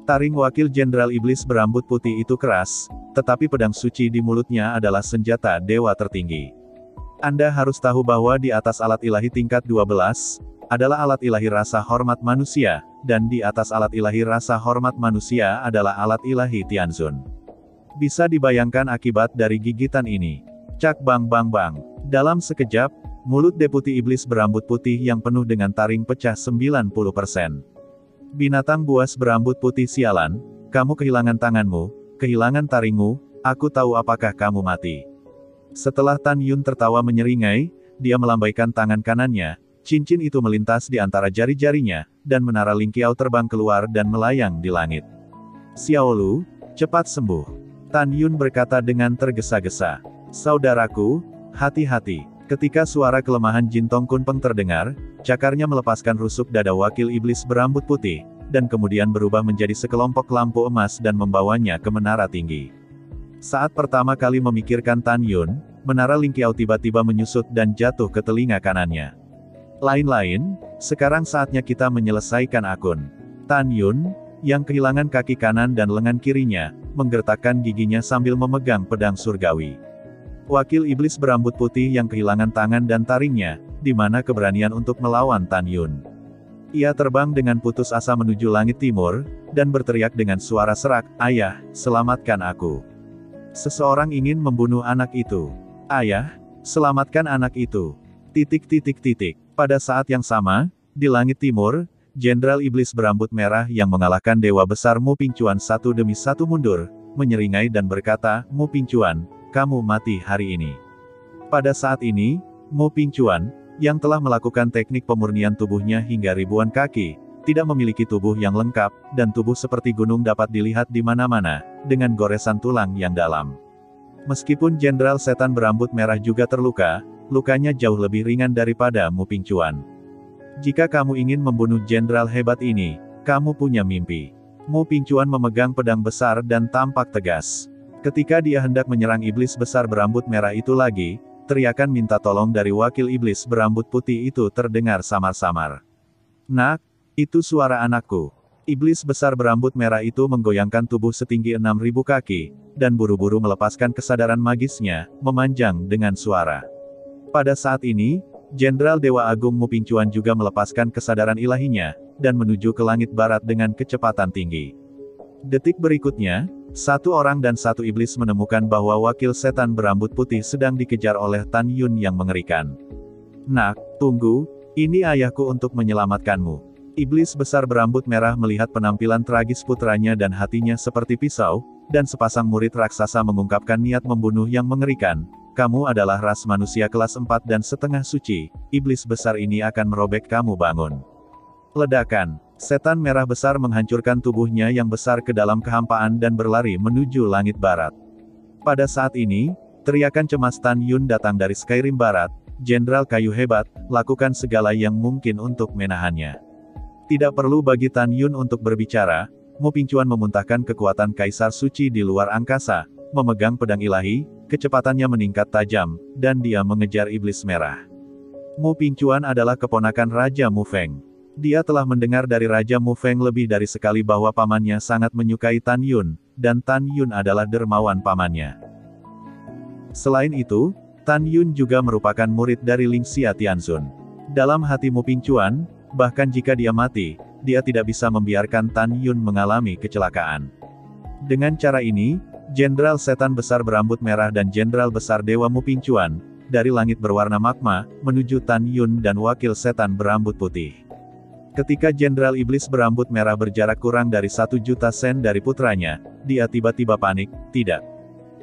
Taring wakil jenderal iblis berambut putih itu keras, tetapi pedang suci di mulutnya adalah senjata dewa tertinggi. Anda harus tahu bahwa di atas alat ilahi tingkat 12, adalah alat ilahi rasa hormat manusia, dan di atas alat ilahi rasa hormat manusia adalah alat ilahi Tianzun. Bisa dibayangkan akibat dari gigitan ini. Cak bang bang bang. Dalam sekejap, mulut deputi iblis berambut putih yang penuh dengan taring pecah 90%. Binatang buas berambut putih sialan, kamu kehilangan tanganmu, kehilangan taringmu, aku tahu apakah kamu mati. Setelah Tan Yun tertawa menyeringai, dia melambaikan tangan kanannya, cincin itu melintas di antara jari-jarinya, dan menara Ling Qiao terbang keluar dan melayang di langit. "Xiaolu, cepat sembuh." Tan Yun berkata dengan tergesa-gesa. "Saudaraku, hati-hati." Ketika suara kelemahan Jin Tong Kunpeng terdengar, cakarnya melepaskan rusuk dada wakil iblis berambut putih, dan kemudian berubah menjadi sekelompok lampu emas dan membawanya ke menara tinggi. Saat pertama kali memikirkan Tan Yun, menara Ling Qiao tiba-tiba menyusut dan jatuh ke telinga kanannya. Lain-lain, sekarang saatnya kita menyelesaikan akun. Tan Yun, yang kehilangan kaki kanan dan lengan kirinya, menggertakkan giginya sambil memegang pedang surgawi. Wakil iblis berambut putih yang kehilangan tangan dan taringnya, di mana keberanian untuk melawan Tan Yun. Ia terbang dengan putus asa menuju langit timur, dan berteriak dengan suara serak, "Ayah, selamatkan aku. Seseorang ingin membunuh anak itu. Ayah, selamatkan anak itu." Pada saat yang sama, di langit timur, Jenderal Iblis berambut merah yang mengalahkan Dewa Besar Mu Pingcuan satu demi satu mundur, menyeringai dan berkata, "Mu Pingcuan, kamu mati hari ini." Pada saat ini, Mu Pingcuan, yang telah melakukan teknik pemurnian tubuhnya hingga ribuan kaki, tidak memiliki tubuh yang lengkap, dan tubuh seperti gunung dapat dilihat di mana-mana, dengan goresan tulang yang dalam. Meskipun Jenderal Setan berambut merah juga terluka, lukanya jauh lebih ringan daripada Mu Pingcuan. "Jika kamu ingin membunuh jenderal hebat ini, kamu punya mimpi." Mu Pingcuan memegang pedang besar dan tampak tegas. Ketika dia hendak menyerang iblis besar berambut merah itu lagi, teriakan minta tolong dari wakil iblis berambut putih itu terdengar samar-samar. "Nak, itu suara anakku. Iblis besar berambut merah itu menggoyangkan tubuh setinggi 6.000 kaki, dan buru-buru melepaskan kesadaran magisnya, memanjang dengan suara. Pada saat ini, Jenderal Dewa Agung Mupingcuan juga melepaskan kesadaran ilahinya, dan menuju ke langit barat dengan kecepatan tinggi. Detik berikutnya, satu orang dan satu iblis menemukan bahwa wakil setan berambut putih sedang dikejar oleh Tan Yun yang mengerikan. "Nak, tunggu, ini ayahku untuk menyelamatkanmu." Iblis besar berambut merah melihat penampilan tragis putranya dan hatinya seperti pisau, dan sepasang murid raksasa mengungkapkan niat membunuh yang mengerikan. "Kamu adalah ras manusia kelas 4 dan setengah suci, iblis besar ini akan merobek kamu bangun." Ledakan. Setan merah besar menghancurkan tubuhnya yang besar ke dalam kehampaan dan berlari menuju langit barat. Pada saat ini, teriakan cemas Tan Yun datang dari Skyrim Barat. "Jenderal kayu hebat, lakukan segala yang mungkin untuk menahannya." Tidak perlu bagi Tan Yun untuk berbicara, Mupingcuan memuntahkan kekuatan Kaisar Suci di luar angkasa, memegang pedang ilahi, kecepatannya meningkat tajam, dan dia mengejar iblis merah. Mupingcuan adalah keponakan Raja Mufeng. Dia telah mendengar dari Raja Mufeng lebih dari sekali bahwa pamannya sangat menyukai Tan Yun, dan Tan Yun adalah dermawan pamannya. Selain itu, Tan Yun juga merupakan murid dari Ling Xia Tianzun. Dalam hati Mupingcuan, bahkan jika dia mati, dia tidak bisa membiarkan Tan Yun mengalami kecelakaan. Dengan cara ini, Jenderal Setan Besar Berambut Merah dan Jenderal Besar Dewa Mupingcuan, dari langit berwarna magma, menuju Tan Yun dan Wakil Setan Berambut Putih. Ketika Jenderal Iblis Berambut Merah berjarak kurang dari 1.000.000 sen dari putranya, dia tiba-tiba panik. "Tidak.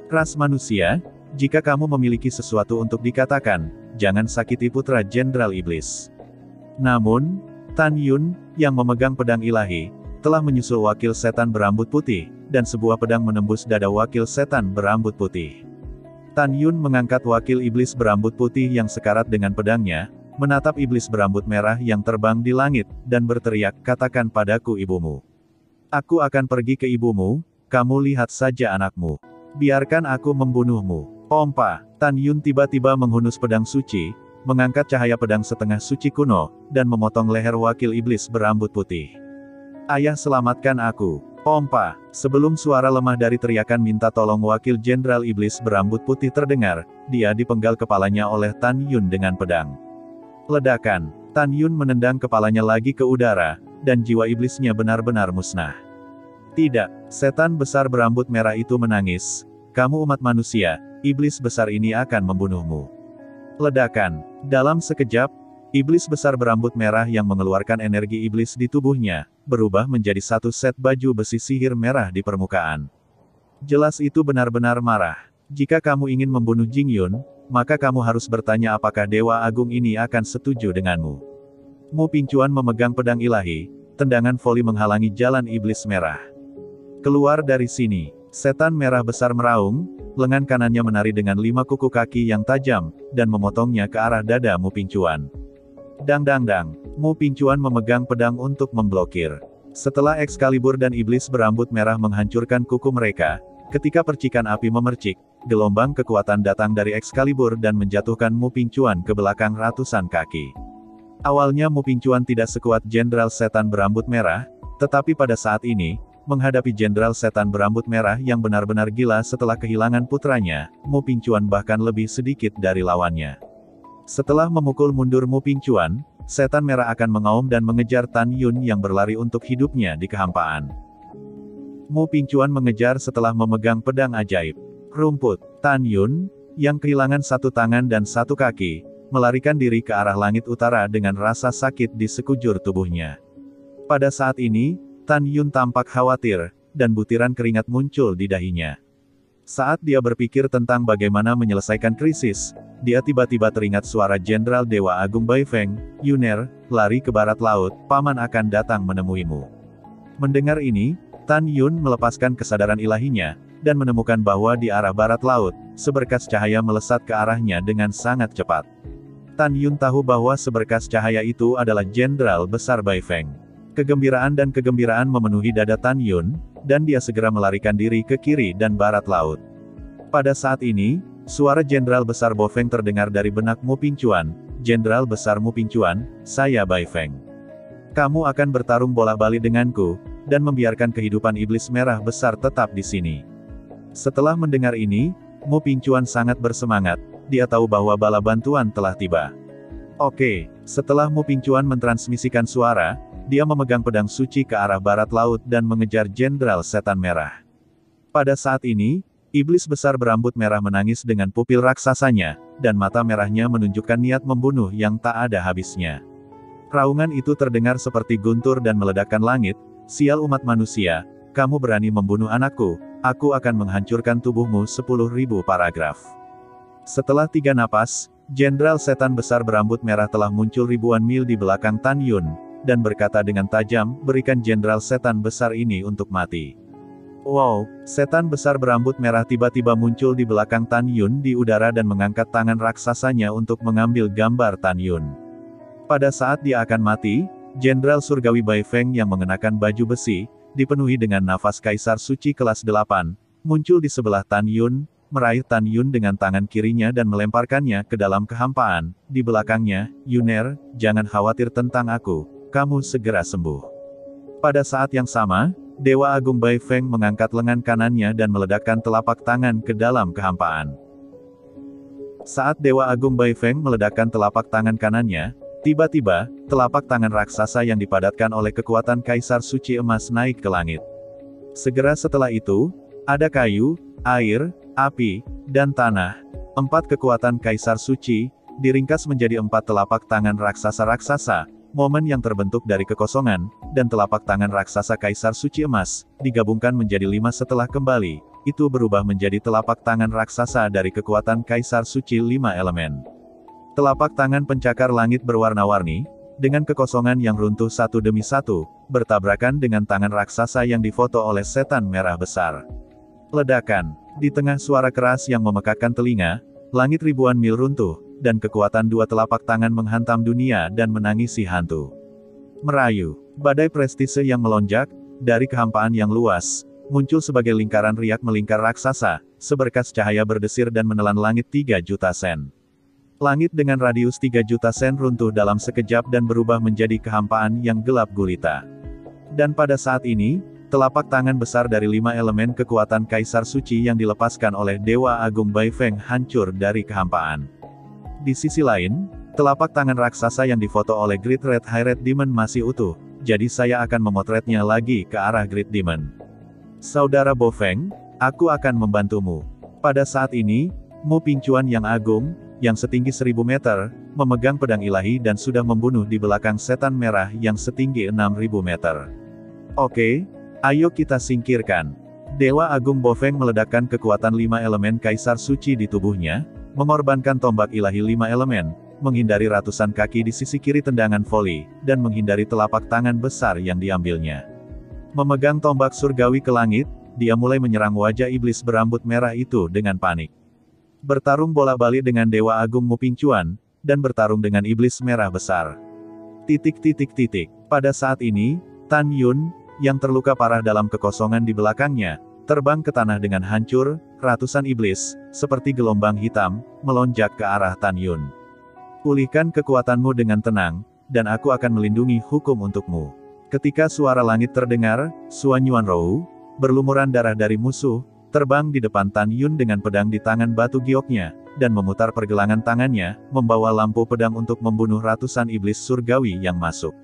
Ras manusia, jika kamu memiliki sesuatu untuk dikatakan, jangan sakiti putra Jenderal Iblis." Namun, Tan Yun, yang memegang pedang ilahi, telah menyusul Wakil Setan Berambut Putih, dan sebuah pedang menembus dada Wakil Setan Berambut Putih. Tan Yun mengangkat Wakil Iblis Berambut Putih yang sekarat dengan pedangnya, menatap Iblis Berambut Merah yang terbang di langit, dan berteriak, "Katakan padaku ibumu. Aku akan pergi ke ibumu, kamu lihat saja anakmu. Biarkan aku membunuhmu." Pompa. Tan Yun tiba-tiba menghunus pedang suci, mengangkat cahaya pedang setengah suci kuno, dan memotong leher Wakil Iblis Berambut Putih. "Ayah, selamatkan aku." Pompa. Sebelum suara lemah dari teriakan minta tolong Wakil Jenderal Iblis Berambut Putih terdengar, dia dipenggal kepalanya oleh Tan Yun dengan pedang. Ledakan. Tan Yun menendang kepalanya lagi ke udara, dan jiwa iblisnya benar-benar musnah. "Tidak." Setan besar berambut merah itu menangis. "Kamu umat manusia, iblis besar ini akan membunuhmu." Ledakan. Dalam sekejap, iblis besar berambut merah yang mengeluarkan energi iblis di tubuhnya, berubah menjadi satu set baju besi sihir merah di permukaan. Jelas itu benar-benar marah. "Jika kamu ingin membunuh Jing Yun, maka kamu harus bertanya apakah Dewa Agung ini akan setuju denganmu." Mupingcuan memegang pedang ilahi, tendangan voli menghalangi jalan iblis merah. "Keluar dari sini." Setan merah besar meraung, lengan kanannya menari dengan 5 kuku kaki yang tajam, dan memotongnya ke arah dada Mupingcuan. Dang dang dang. Mupingcuan memegang pedang untuk memblokir. Setelah Excalibur dan Iblis Berambut Merah menghancurkan kuku mereka, ketika percikan api memercik, gelombang kekuatan datang dari Excalibur dan menjatuhkan Mupingcuan ke belakang ratusan kaki. Awalnya Mupingcuan tidak sekuat Jenderal Setan Berambut Merah, tetapi pada saat ini, menghadapi Jenderal Setan Berambut Merah yang benar-benar gila setelah kehilangan putranya, Mupingcuan bahkan lebih sedikit dari lawannya. Setelah memukul mundur Mupingcuan, Setan Merah akan mengaum dan mengejar Tan Yun yang berlari untuk hidupnya di kehampaan. Mupingcuan mengejar setelah memegang pedang ajaib. Rumput. Tan Yun, yang kehilangan satu tangan dan satu kaki, melarikan diri ke arah langit utara dengan rasa sakit di sekujur tubuhnya. Pada saat ini, Tan Yun tampak khawatir, dan butiran keringat muncul di dahinya. Saat dia berpikir tentang bagaimana menyelesaikan krisis, dia tiba-tiba teringat suara Jenderal Dewa Agung Baifeng, "Yuner, lari ke barat laut, paman akan datang menemuimu." Mendengar ini, Tan Yun melepaskan kesadaran ilahinya, dan menemukan bahwa di arah barat laut, seberkas cahaya melesat ke arahnya dengan sangat cepat. Tan Yun tahu bahwa seberkas cahaya itu adalah Jenderal Besar Baifeng. Kegembiraan dan kegembiraan memenuhi dada Tan Yun, dan dia segera melarikan diri ke kiri dan barat laut. Pada saat ini, suara Jenderal Besar Baifeng terdengar dari benak Mupingcuan. "Jenderal Besar Mupingcuan, saya Baifeng. Kamu akan bertarung bola-balik denganku, dan membiarkan kehidupan iblis merah besar tetap di sini. Setelah mendengar ini, Mu Pingcuan sangat bersemangat, dia tahu bahwa bala bantuan telah tiba. Oke, setelah Mu Pingcuan mentransmisikan suara, dia memegang pedang suci ke arah barat laut dan mengejar Jenderal Setan Merah. Pada saat ini, iblis besar berambut merah menangis dengan pupil raksasanya, dan mata merahnya menunjukkan niat membunuh yang tak ada habisnya. Raungan itu terdengar seperti guntur dan meledakkan langit, "Sial umat manusia, kamu berani membunuh anakku, aku akan menghancurkan tubuhmu 10.000 paragraf." Setelah 3 napas, Jenderal Setan Besar berambut merah telah muncul ribuan mil di belakang Tan Yun, dan berkata dengan tajam, "Berikan Jenderal Setan Besar ini untuk mati." Wow, setan besar berambut merah tiba-tiba muncul di belakang Tan Yun di udara dan mengangkat tangan raksasanya untuk mengambil gambar Tan Yun. Pada saat dia akan mati, Jenderal Surgawi Bai Feng yang mengenakan baju besi, dipenuhi dengan nafas Kaisar Suci kelas 8, muncul di sebelah Tan Yun, meraih Tan Yun dengan tangan kirinya dan melemparkannya ke dalam kehampaan. Di belakangnya, "Yuner, jangan khawatir tentang aku, kamu segera sembuh." Pada saat yang sama, Dewa Agung Bai Feng mengangkat lengan kanannya dan meledakkan telapak tangan ke dalam kehampaan. Saat Dewa Agung Bai Feng meledakkan telapak tangan kanannya, tiba-tiba, telapak tangan raksasa yang dipadatkan oleh kekuatan Kaisar Suci Emas naik ke langit. Segera setelah itu, ada kayu, air, api, dan tanah. 4 kekuatan Kaisar Suci, diringkas menjadi 4 telapak tangan raksasa-raksasa, momen yang terbentuk dari kekosongan, dan telapak tangan raksasa Kaisar Suci Emas, digabungkan menjadi 5 setelah kembali, itu berubah menjadi telapak tangan raksasa dari kekuatan Kaisar Suci 5 elemen. Telapak tangan pencakar langit berwarna-warni, dengan kekosongan yang runtuh satu demi satu, bertabrakan dengan tangan raksasa yang difoto oleh setan merah besar. Ledakan. Di tengah suara keras yang memekakkan telinga, langit ribuan mil runtuh, dan kekuatan 2 telapak tangan menghantam dunia dan menangisi hantu. Merayu. Badai prestise yang melonjak, dari kehampaan yang luas, muncul sebagai lingkaran riak melingkar raksasa, seberkas cahaya berdesir dan menelan langit 3 juta sen. Langit dengan radius 3 juta sen runtuh dalam sekejap dan berubah menjadi kehampaan yang gelap gulita. Dan pada saat ini, telapak tangan besar dari 5 elemen kekuatan Kaisar Suci yang dilepaskan oleh Dewa Agung Bai Feng hancur dari kehampaan. Di sisi lain, telapak tangan raksasa yang difoto oleh Great Red High Red Demon masih utuh, jadi saya akan memotretnya lagi ke arah Great Demon. "Saudara Bo Feng, aku akan membantumu." Pada saat ini, Mu Pingcuan yang agung, yang setinggi 1000 meter, memegang pedang ilahi dan sudah membunuh di belakang setan merah yang setinggi 6000 meter. "Oke, ayo kita singkirkan." Dewa Agung Bo Feng meledakkan kekuatan 5 elemen Kaisar Suci di tubuhnya, mengorbankan tombak ilahi 5 elemen, menghindari ratusan kaki di sisi kiri tendangan voli, dan menghindari telapak tangan besar yang diambilnya. Memegang tombak surgawi ke langit, dia mulai menyerang wajah iblis berambut merah itu dengan panik. Bertarung bolak-balik dengan Dewa Agung Mu Pingcuan, dan bertarung dengan iblis merah besar. Pada saat ini, Tan Yun, yang terluka parah dalam kekosongan di belakangnya, terbang ke tanah dengan hancur. Ratusan iblis, seperti gelombang hitam, melonjak ke arah Tan Yun. "Pulihkan kekuatanmu dengan tenang, dan aku akan melindungi hukum untukmu." Ketika suara langit terdengar, Suan Yuanrou, berlumuran darah dari musuh, terbang di depan Tan Yun dengan pedang di tangan batu gioknya, dan memutar pergelangan tangannya, membawa lampu pedang untuk membunuh ratusan iblis surgawi yang masuk.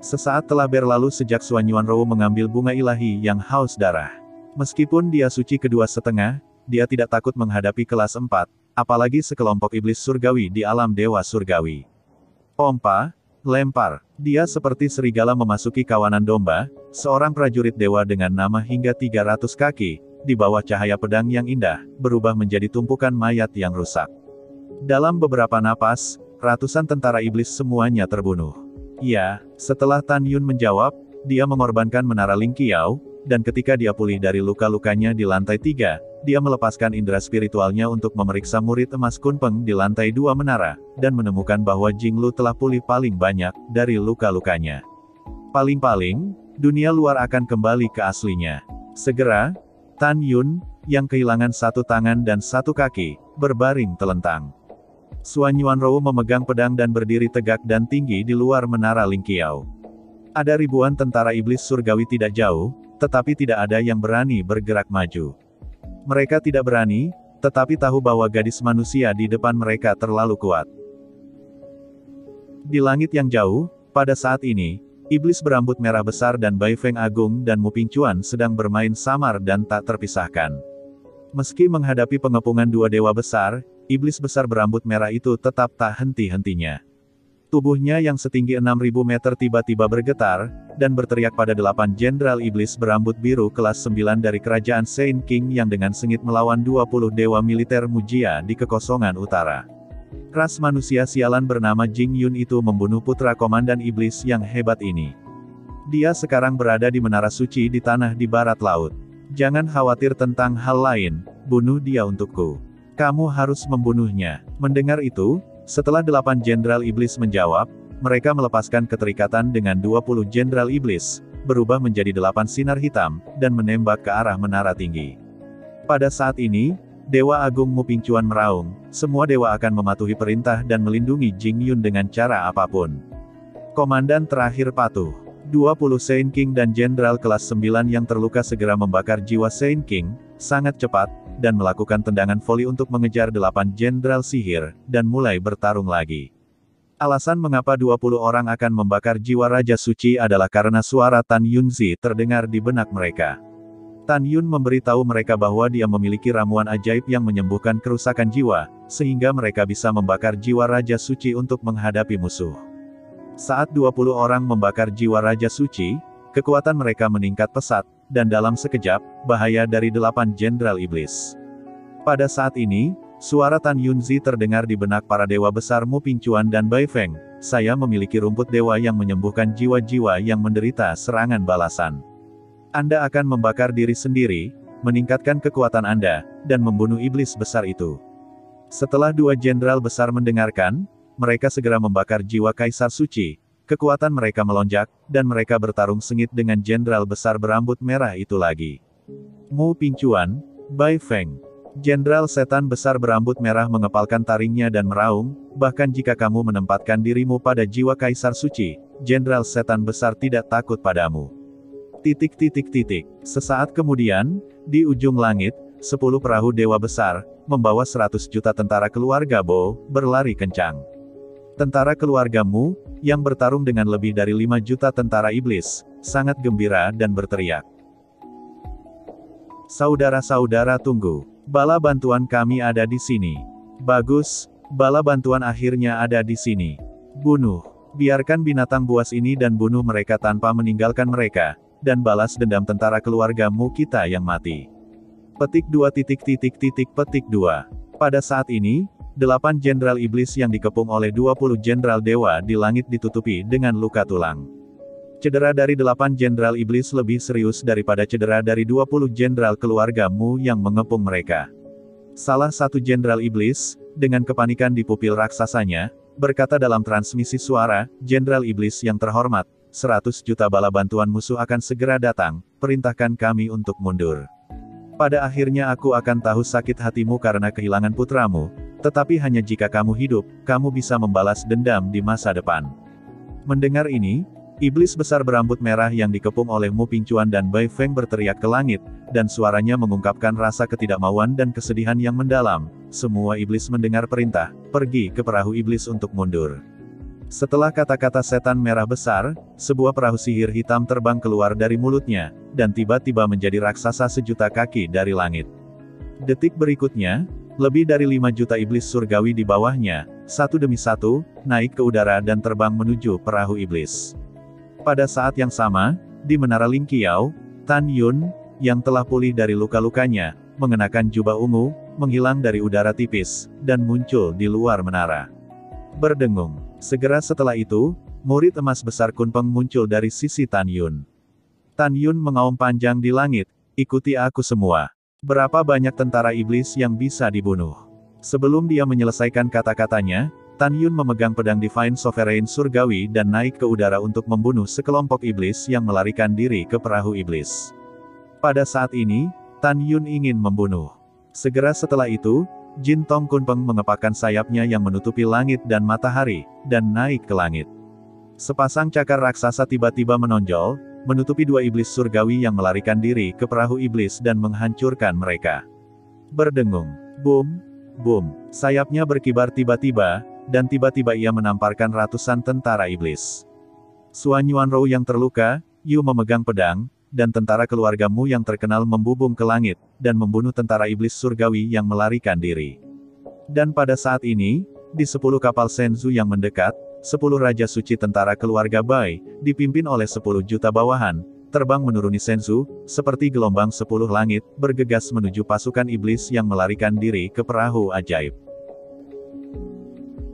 Sesaat telah berlalu sejak Suan Yuanrou mengambil bunga ilahi yang haus darah. Meskipun dia suci kedua setengah, dia tidak takut menghadapi kelas 4, apalagi sekelompok iblis surgawi di alam dewa surgawi. Pompa, lempar. Dia seperti serigala memasuki kawanan domba, seorang prajurit dewa dengan nama hingga 300 kaki, di bawah cahaya pedang yang indah, berubah menjadi tumpukan mayat yang rusak. Dalam beberapa napas, ratusan tentara iblis semuanya terbunuh. Ya, setelah Tan Yun menjawab, dia mengorbankan menara Ling Qiao, dan ketika dia pulih dari luka-lukanya di lantai 3, dia melepaskan indera spiritualnya untuk memeriksa murid emas Kunpeng di lantai 2 menara, dan menemukan bahwa Jinglu telah pulih paling banyak dari luka-lukanya. Paling-paling, dunia luar akan kembali ke aslinya. Segera, Tan Yun, yang kehilangan satu tangan dan satu kaki, berbaring telentang. Suan Yuanrou memegang pedang dan berdiri tegak dan tinggi di luar menara Ling Qiao. Ada ribuan tentara iblis surgawi tidak jauh, tetapi tidak ada yang berani bergerak maju. Mereka tidak berani, tetapi tahu bahwa gadis manusia di depan mereka terlalu kuat. Di langit yang jauh, pada saat ini, iblis berambut merah besar dan Bai Feng Agung dan Mu Pingchuan sedang bermain samar dan tak terpisahkan. Meski menghadapi pengepungan dua dewa besar, iblis besar berambut merah itu tetap tak henti-hentinya. Tubuhnya yang setinggi 6.000 meter tiba-tiba bergetar, dan berteriak pada 8 jenderal iblis berambut biru kelas 9 dari kerajaan Saint King yang dengan sengit melawan 20 dewa militer Mujia di kekosongan utara. Ras manusia sialan bernama Jing Yun itu membunuh putra komandan iblis yang hebat ini. Dia sekarang berada di menara suci di tanah di barat laut. Jangan khawatir tentang hal lain, bunuh dia untukku. Kamu harus membunuhnya. Mendengar itu, setelah 8 jenderal iblis menjawab, mereka melepaskan keterikatan dengan 20 jenderal iblis, berubah menjadi 8 sinar hitam, dan menembak ke arah menara tinggi. Pada saat ini, Dewa Agung Mu Pingchuan meraung, semua dewa akan mematuhi perintah dan melindungi Jing Yun dengan cara apapun. Komandan terakhir patuh. 20 Saint King dan jenderal kelas 9 yang terluka segera membakar jiwa Saint King, sangat cepat, dan melakukan tendangan voli untuk mengejar 8 jenderal sihir, dan mulai bertarung lagi. Alasan mengapa 20 orang akan membakar jiwa Raja Suci adalah karena suara Tan Yunzi terdengar di benak mereka. Tan Yun memberitahu mereka bahwa dia memiliki ramuan ajaib yang menyembuhkan kerusakan jiwa, sehingga mereka bisa membakar jiwa Raja Suci untuk menghadapi musuh. Saat 20 orang membakar jiwa Raja Suci, kekuatan mereka meningkat pesat, dan dalam sekejap, bahaya dari 8 jenderal iblis. Pada saat ini, suara Tan Yunzi terdengar di benak para dewa besar Mu Pingchuan dan Bai Feng, saya memiliki rumput dewa yang menyembuhkan jiwa-jiwa yang menderita serangan balasan. Anda akan membakar diri sendiri, meningkatkan kekuatan Anda, dan membunuh iblis besar itu. Setelah 2 jenderal besar mendengarkan, mereka segera membakar jiwa Kaisar Suci. Kekuatan mereka melonjak, dan mereka bertarung sengit dengan jenderal besar berambut merah itu lagi. Mu Pingchuan, Bai Feng. Jenderal setan besar berambut merah mengepalkan taringnya dan meraung, bahkan jika kamu menempatkan dirimu pada jiwa Kaisar Suci, jenderal setan besar tidak takut padamu. Sesaat kemudian, di ujung langit, 10 perahu dewa besar, membawa 100 juta tentara keluarga Bo, berlari kencang. Tentara keluarga Mu, yang bertarung dengan lebih dari 5 juta tentara iblis, sangat gembira dan berteriak. Saudara-saudara tunggu. Bala bantuan kami ada di sini. Bagus, bala bantuan akhirnya ada di sini. Bunuh. Biarkan binatang buas ini dan bunuh mereka tanpa meninggalkan mereka, dan balas dendam tentara keluargamu kita yang mati. Petik 2. Pada saat ini, 8 jenderal iblis yang dikepung oleh 20 jenderal dewa di langit ditutupi dengan luka tulang. Cedera dari 8 jenderal iblis lebih serius daripada cedera dari 20 jenderal keluargamu yang mengepung mereka. Salah satu jenderal iblis, dengan kepanikan di pupil raksasanya, berkata dalam transmisi suara, "Jenderal iblis yang terhormat, 100 juta bala bantuan musuh akan segera datang, perintahkan kami untuk mundur. Pada akhirnya aku akan tahu sakit hatimu karena kehilangan putramu, tetapi hanya jika kamu hidup, kamu bisa membalas dendam di masa depan." Mendengar ini, iblis besar berambut merah yang dikepung oleh Mu Pingchuan dan Bai Feng berteriak ke langit, dan suaranya mengungkapkan rasa ketidakmauan dan kesedihan yang mendalam. Semua iblis mendengar perintah, pergi ke perahu iblis untuk mundur. Setelah kata-kata setan merah besar, sebuah perahu sihir hitam terbang keluar dari mulutnya, dan tiba-tiba menjadi raksasa sejuta kaki dari langit. Detik berikutnya, lebih dari 5 juta iblis surgawi di bawahnya, satu demi satu, naik ke udara dan terbang menuju perahu iblis. Pada saat yang sama, di menara Ling Qiao, Tan Yun, yang telah pulih dari luka-lukanya, mengenakan jubah ungu, menghilang dari udara tipis, dan muncul di luar menara. Berdengung. Segera setelah itu, murid emas besar Kunpeng muncul dari sisi Tan Yun. Tan Yun mengaum panjang di langit, ikuti aku semua. Berapa banyak tentara iblis yang bisa dibunuh? Sebelum dia menyelesaikan kata-katanya, Tan Yun memegang pedang Divine Sovereign Surgawi dan naik ke udara untuk membunuh sekelompok iblis yang melarikan diri ke perahu iblis. Pada saat ini, Tan Yun ingin membunuh. Segera setelah itu, Jin Tong Kunpeng mengepakkan sayapnya yang menutupi langit dan matahari, dan naik ke langit. Sepasang cakar raksasa tiba-tiba menonjol, menutupi dua iblis surgawi yang melarikan diri ke perahu iblis dan menghancurkan mereka. Berdengung. Boom, boom. Sayapnya berkibar tiba-tiba, dan tiba-tiba ia menamparkan ratusan tentara iblis. Suan Yuanrou yang terluka, Yu memegang pedang, dan tentara keluargamu yang terkenal membubung ke langit, dan membunuh tentara iblis surgawi yang melarikan diri. Dan pada saat ini, di 10 kapal Shenzhou yang mendekat, 10 Raja Suci tentara keluarga Bai, dipimpin oleh 10 juta bawahan, terbang menuruni Shenzhou, seperti gelombang 10 langit, bergegas menuju pasukan iblis yang melarikan diri ke perahu ajaib.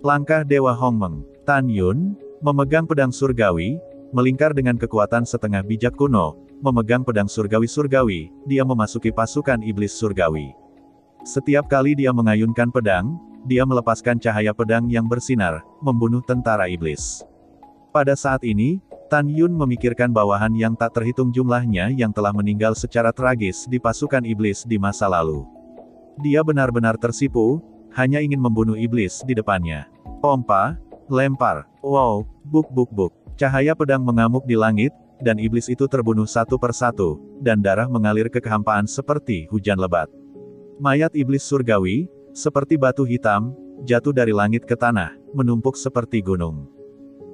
Langkah Dewa Hongmeng. Tan Yun, memegang pedang surgawi, melingkar dengan kekuatan setengah bijak kuno, memegang pedang surgawi-surgawi, dia memasuki pasukan iblis surgawi. Setiap kali dia mengayunkan pedang, dia melepaskan cahaya pedang yang bersinar, membunuh tentara iblis. Pada saat ini, Tan Yun memikirkan bawahan yang tak terhitung jumlahnya yang telah meninggal secara tragis di pasukan iblis di masa lalu. Dia benar-benar tersipu, hanya ingin membunuh iblis di depannya. Pompa, lempar, wow, buk buk buk. Cahaya pedang mengamuk di langit, dan iblis itu terbunuh satu persatu, dan darah mengalir ke kehampaan seperti hujan lebat. Mayat iblis surgawi, seperti batu hitam, jatuh dari langit ke tanah, menumpuk seperti gunung.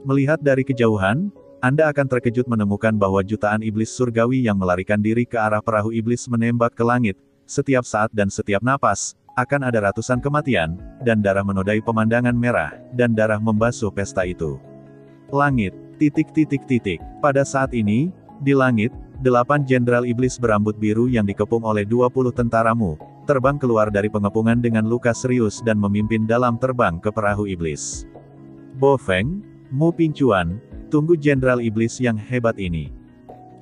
Melihat dari kejauhan, Anda akan terkejut menemukan bahwa jutaan iblis surgawi yang melarikan diri ke arah perahu iblis menembak ke langit, setiap saat dan setiap napas, akan ada ratusan kematian, dan darah menodai pemandangan merah, dan darah membasuh pesta itu. Langit, titik. Pada saat ini, di langit, 8 jenderal iblis berambut biru yang dikepung oleh 20 tentaramu, terbang keluar dari pengepungan dengan luka serius dan memimpin dalam terbang ke perahu iblis. Bo Feng, Mu Pingchuan, tunggu jenderal iblis yang hebat ini.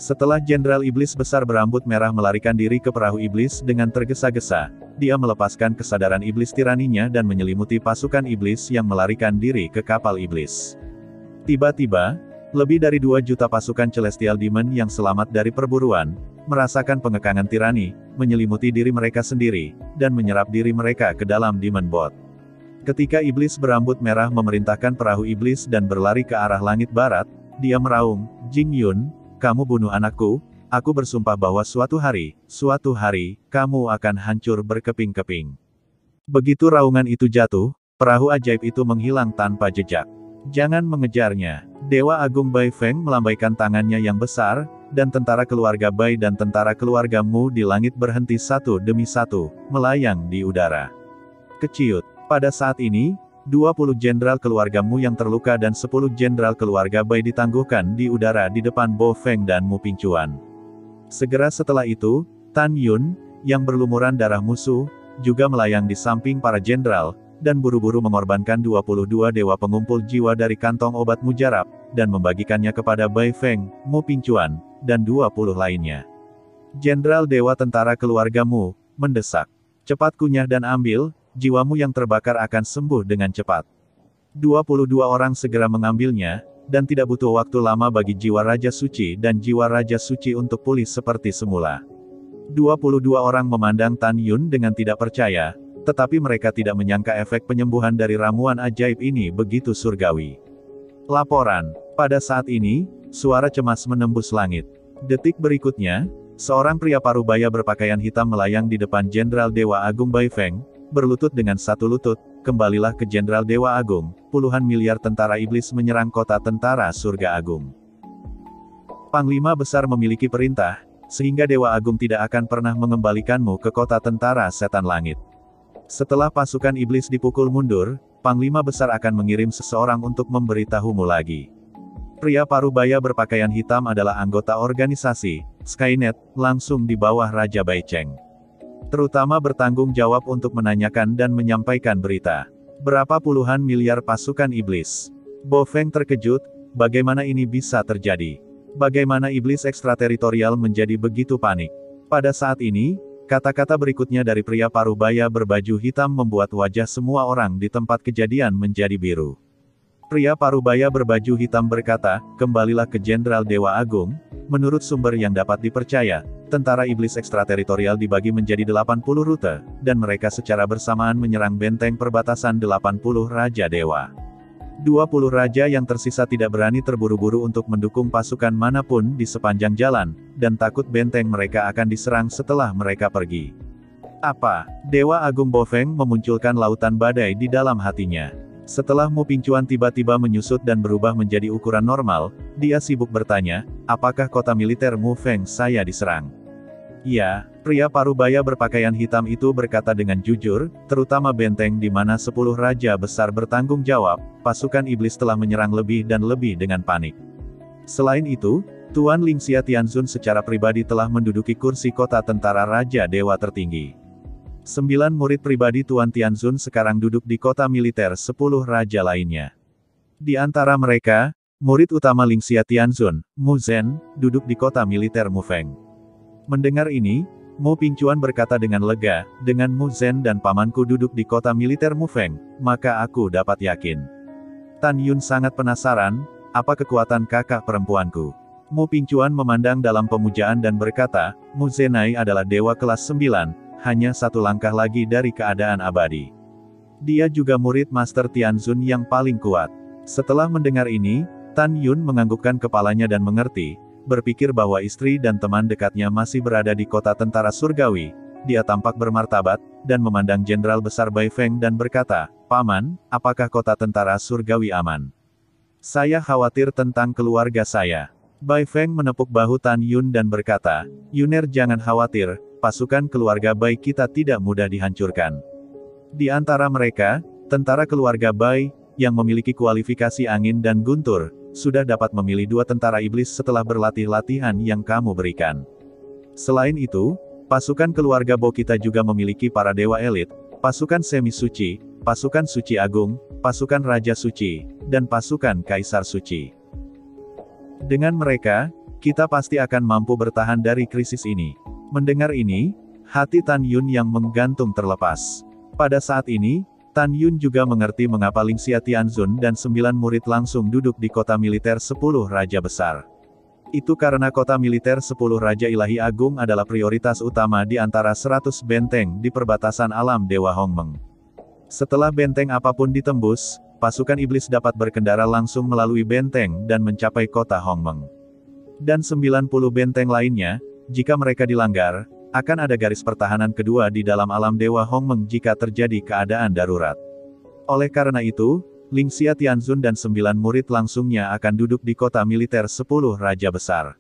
Setelah jenderal iblis besar berambut merah melarikan diri ke perahu iblis dengan tergesa-gesa, dia melepaskan kesadaran iblis tiraninya dan menyelimuti pasukan iblis yang melarikan diri ke kapal iblis. Tiba-tiba, lebih dari 2 juta pasukan Celestial Demon yang selamat dari perburuan, merasakan pengekangan tirani, menyelimuti diri mereka sendiri, dan menyerap diri mereka ke dalam Demon Boat. Ketika iblis berambut merah memerintahkan perahu iblis dan berlari ke arah langit barat, dia meraung, Jing Yun, kamu bunuh anakku, aku bersumpah bahwa suatu hari, kamu akan hancur berkeping-keping. Begitu raungan itu jatuh, perahu ajaib itu menghilang tanpa jejak. Jangan mengejarnya. Dewa Agung Bai Feng melambaikan tangannya yang besar, dan tentara keluarga Bai dan tentara keluarga Mu di langit berhenti satu demi satu, melayang di udara. Keciut. Pada saat ini, 20 jenderal keluarga Mu yang terluka dan 10 jenderal keluarga Bai ditangguhkan di udara di depan Bo Feng dan Mu Pingchuan. Segera setelah itu, Tan Yun, yang berlumuran darah musuh, juga melayang di samping para jenderal, dan buru-buru mengorbankan 22 dewa pengumpul jiwa dari kantong obat mujarab, dan membagikannya kepada Bai Feng, Mu Pingchuan, dan 20 lainnya. Jenderal Dewa Tentara Keluargamu, mendesak. Cepat kunyah dan ambil, jiwamu yang terbakar akan sembuh dengan cepat. 22 orang segera mengambilnya, dan tidak butuh waktu lama bagi jiwa Raja Suci dan jiwa Raja Suci untuk pulih seperti semula. 22 orang memandang Tan Yun dengan tidak percaya, tetapi mereka tidak menyangka efek penyembuhan dari ramuan ajaib ini begitu surgawi. Laporan. Pada saat ini, suara cemas menembus langit. Detik berikutnya, seorang pria parubaya berpakaian hitam melayang di depan Jenderal Dewa Agung Bai Feng, berlutut dengan satu lutut, kembalilah ke Jenderal Dewa Agung, puluhan miliar tentara iblis menyerang kota tentara surga agung. Panglima besar memiliki perintah, sehingga Dewa Agung tidak akan pernah mengembalikanmu ke kota tentara setan langit. Setelah pasukan iblis dipukul mundur, Panglima besar akan mengirim seseorang untuk memberitahumu lagi. Pria parubaya berpakaian hitam adalah anggota organisasi Skynet, langsung di bawah Raja Bai Cheng. Terutama bertanggung jawab untuk menanyakan dan menyampaikan berita. Berapa puluhan miliar pasukan iblis? Bo Feng terkejut, bagaimana ini bisa terjadi? Bagaimana iblis ekstrateritorial menjadi begitu panik? Pada saat ini, kata-kata berikutnya dari pria parubaya berbaju hitam membuat wajah semua orang di tempat kejadian menjadi biru. Pria parubaya berbaju hitam berkata, kembalilah ke Jenderal Dewa Agung, menurut sumber yang dapat dipercaya, tentara iblis ekstrateritorial dibagi menjadi 80 rute, dan mereka secara bersamaan menyerang benteng perbatasan 80 Raja Dewa. 20 raja yang tersisa tidak berani terburu-buru untuk mendukung pasukan manapun di sepanjang jalan, dan takut benteng mereka akan diserang setelah mereka pergi. Apa? Dewa Agung Bofeng memunculkan lautan badai di dalam hatinya. Setelah Mu Pingcuan tiba-tiba menyusut dan berubah menjadi ukuran normal, dia sibuk bertanya, apakah kota militer Mu Feng saya diserang? Ya, pria parubaya berpakaian hitam itu berkata dengan jujur, terutama benteng di mana 10 raja besar bertanggung jawab, pasukan iblis telah menyerang lebih dan lebih dengan panik. Selain itu, Tuan Lingxia Tianzun secara pribadi telah menduduki kursi kota tentara Raja Dewa tertinggi. 9 murid pribadi Tuan Tianzun sekarang duduk di kota militer 10 raja lainnya. Di antara mereka, murid utama Lingxia Tianzun, Mu Zhen, duduk di kota militer Mu Feng. Mendengar ini, Mu Pingcuan berkata dengan lega, dengan Mu Zhen dan pamanku duduk di kota militer Mu Feng, maka aku dapat yakin. Tan Yun sangat penasaran, apa kekuatan kakak perempuanku. Mu Pingcuan memandang dalam pemujaan dan berkata, Mu Zhenai adalah dewa kelas 9, hanya satu langkah lagi dari keadaan abadi. Dia juga murid Master Tianzun yang paling kuat. Setelah mendengar ini, Tan Yun menganggukkan kepalanya dan mengerti, berpikir bahwa istri dan teman dekatnya masih berada di kota tentara surgawi. Dia tampak bermartabat, dan memandang Jenderal Besar Bai Feng dan berkata, Paman, apakah kota tentara surgawi aman? Saya khawatir tentang keluarga saya. Bai Feng menepuk bahu Tan Yun dan berkata, Yuner jangan khawatir, pasukan keluarga Bai kita tidak mudah dihancurkan. Di antara mereka, tentara keluarga Bai, yang memiliki kualifikasi angin dan guntur, sudah dapat memilih 2 tentara iblis setelah berlatih latihan yang kamu berikan. Selain itu, pasukan keluarga Bo kita juga memiliki para dewa elit, pasukan semi suci, pasukan suci agung, pasukan raja suci, dan pasukan kaisar suci. Dengan mereka, kita pasti akan mampu bertahan dari krisis ini. Mendengar ini, hati Tan Yun yang menggantung terlepas. Pada saat ini, Tan Yun juga mengerti mengapa Lingxia Tianzun dan 9 murid langsung duduk di kota militer 10 raja besar. Itu karena kota militer 10 raja ilahi agung adalah prioritas utama di antara 100 benteng di perbatasan alam Dewa Hongmeng. Setelah benteng apapun ditembus, pasukan iblis dapat berkendara langsung melalui benteng dan mencapai kota Hongmeng. Dan 90 benteng lainnya, jika mereka dilanggar, akan ada garis pertahanan kedua di dalam alam Dewa Hongmeng jika terjadi keadaan darurat. Oleh karena itu, Lingxia Tianzun dan 9 murid langsungnya akan duduk di kota militer 10 raja besar.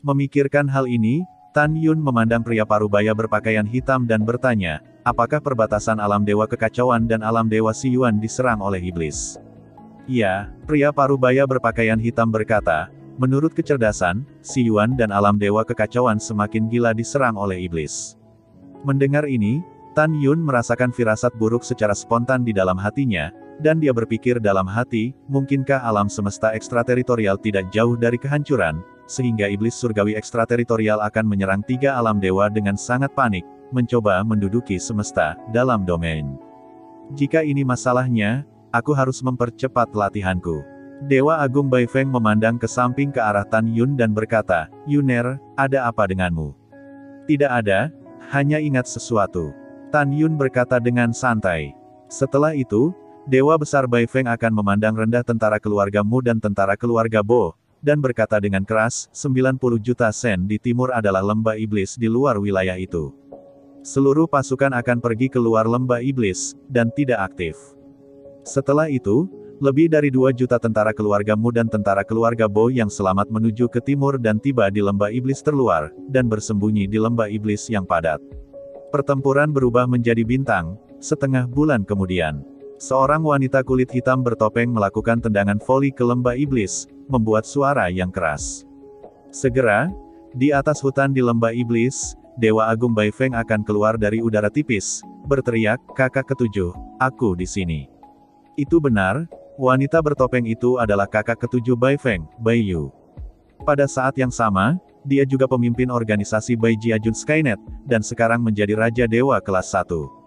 Memikirkan hal ini, Tan Yun memandang pria parubaya berpakaian hitam dan bertanya, apakah perbatasan alam Dewa Kekacauan dan alam Dewa Siyuan diserang oleh iblis? Ya, pria parubaya berpakaian hitam berkata, menurut kecerdasan, Siyuan dan alam Dewa Kekacauan semakin gila diserang oleh iblis. Mendengar ini, Tan Yun merasakan firasat buruk secara spontan di dalam hatinya, dan dia berpikir dalam hati, mungkinkah alam semesta ekstrateritorial tidak jauh dari kehancuran, sehingga iblis surgawi ekstrateritorial akan menyerang 3 alam dewa dengan sangat panik, mencoba menduduki semesta dalam domain. Jika ini masalahnya, aku harus mempercepat latihanku. Dewa Agung Bai Feng memandang ke samping ke arah Tan Yun dan berkata, Yuner, ada apa denganmu? Tidak ada, hanya ingat sesuatu. Tan Yun berkata dengan santai. Setelah itu, Dewa Besar Bai Feng akan memandang rendah tentara keluarga Mu dan tentara keluarga Bo, dan berkata dengan keras, 90 juta sen di timur adalah lembah iblis di luar wilayah itu. Seluruh pasukan akan pergi ke luar lembah iblis, dan tidak aktif. Setelah itu, lebih dari 2 juta tentara keluarga Mu dan tentara keluarga Bo yang selamat menuju ke timur dan tiba di lembah iblis terluar, dan bersembunyi di lembah iblis yang padat. Pertempuran berubah menjadi bintang, setengah bulan kemudian. Seorang wanita kulit hitam bertopeng melakukan tendangan voli ke lembah iblis, membuat suara yang keras. Segera, di atas hutan di lembah iblis, Dewa Agung Bai Feng akan keluar dari udara tipis, berteriak, kakak ketujuh, aku di sini. Itu benar, wanita bertopeng itu adalah kakak ketujuh Bai Feng, Bai Yu. Pada saat yang sama, dia juga pemimpin organisasi Bai Jiajun Skynet, dan sekarang menjadi Raja Dewa kelas 1.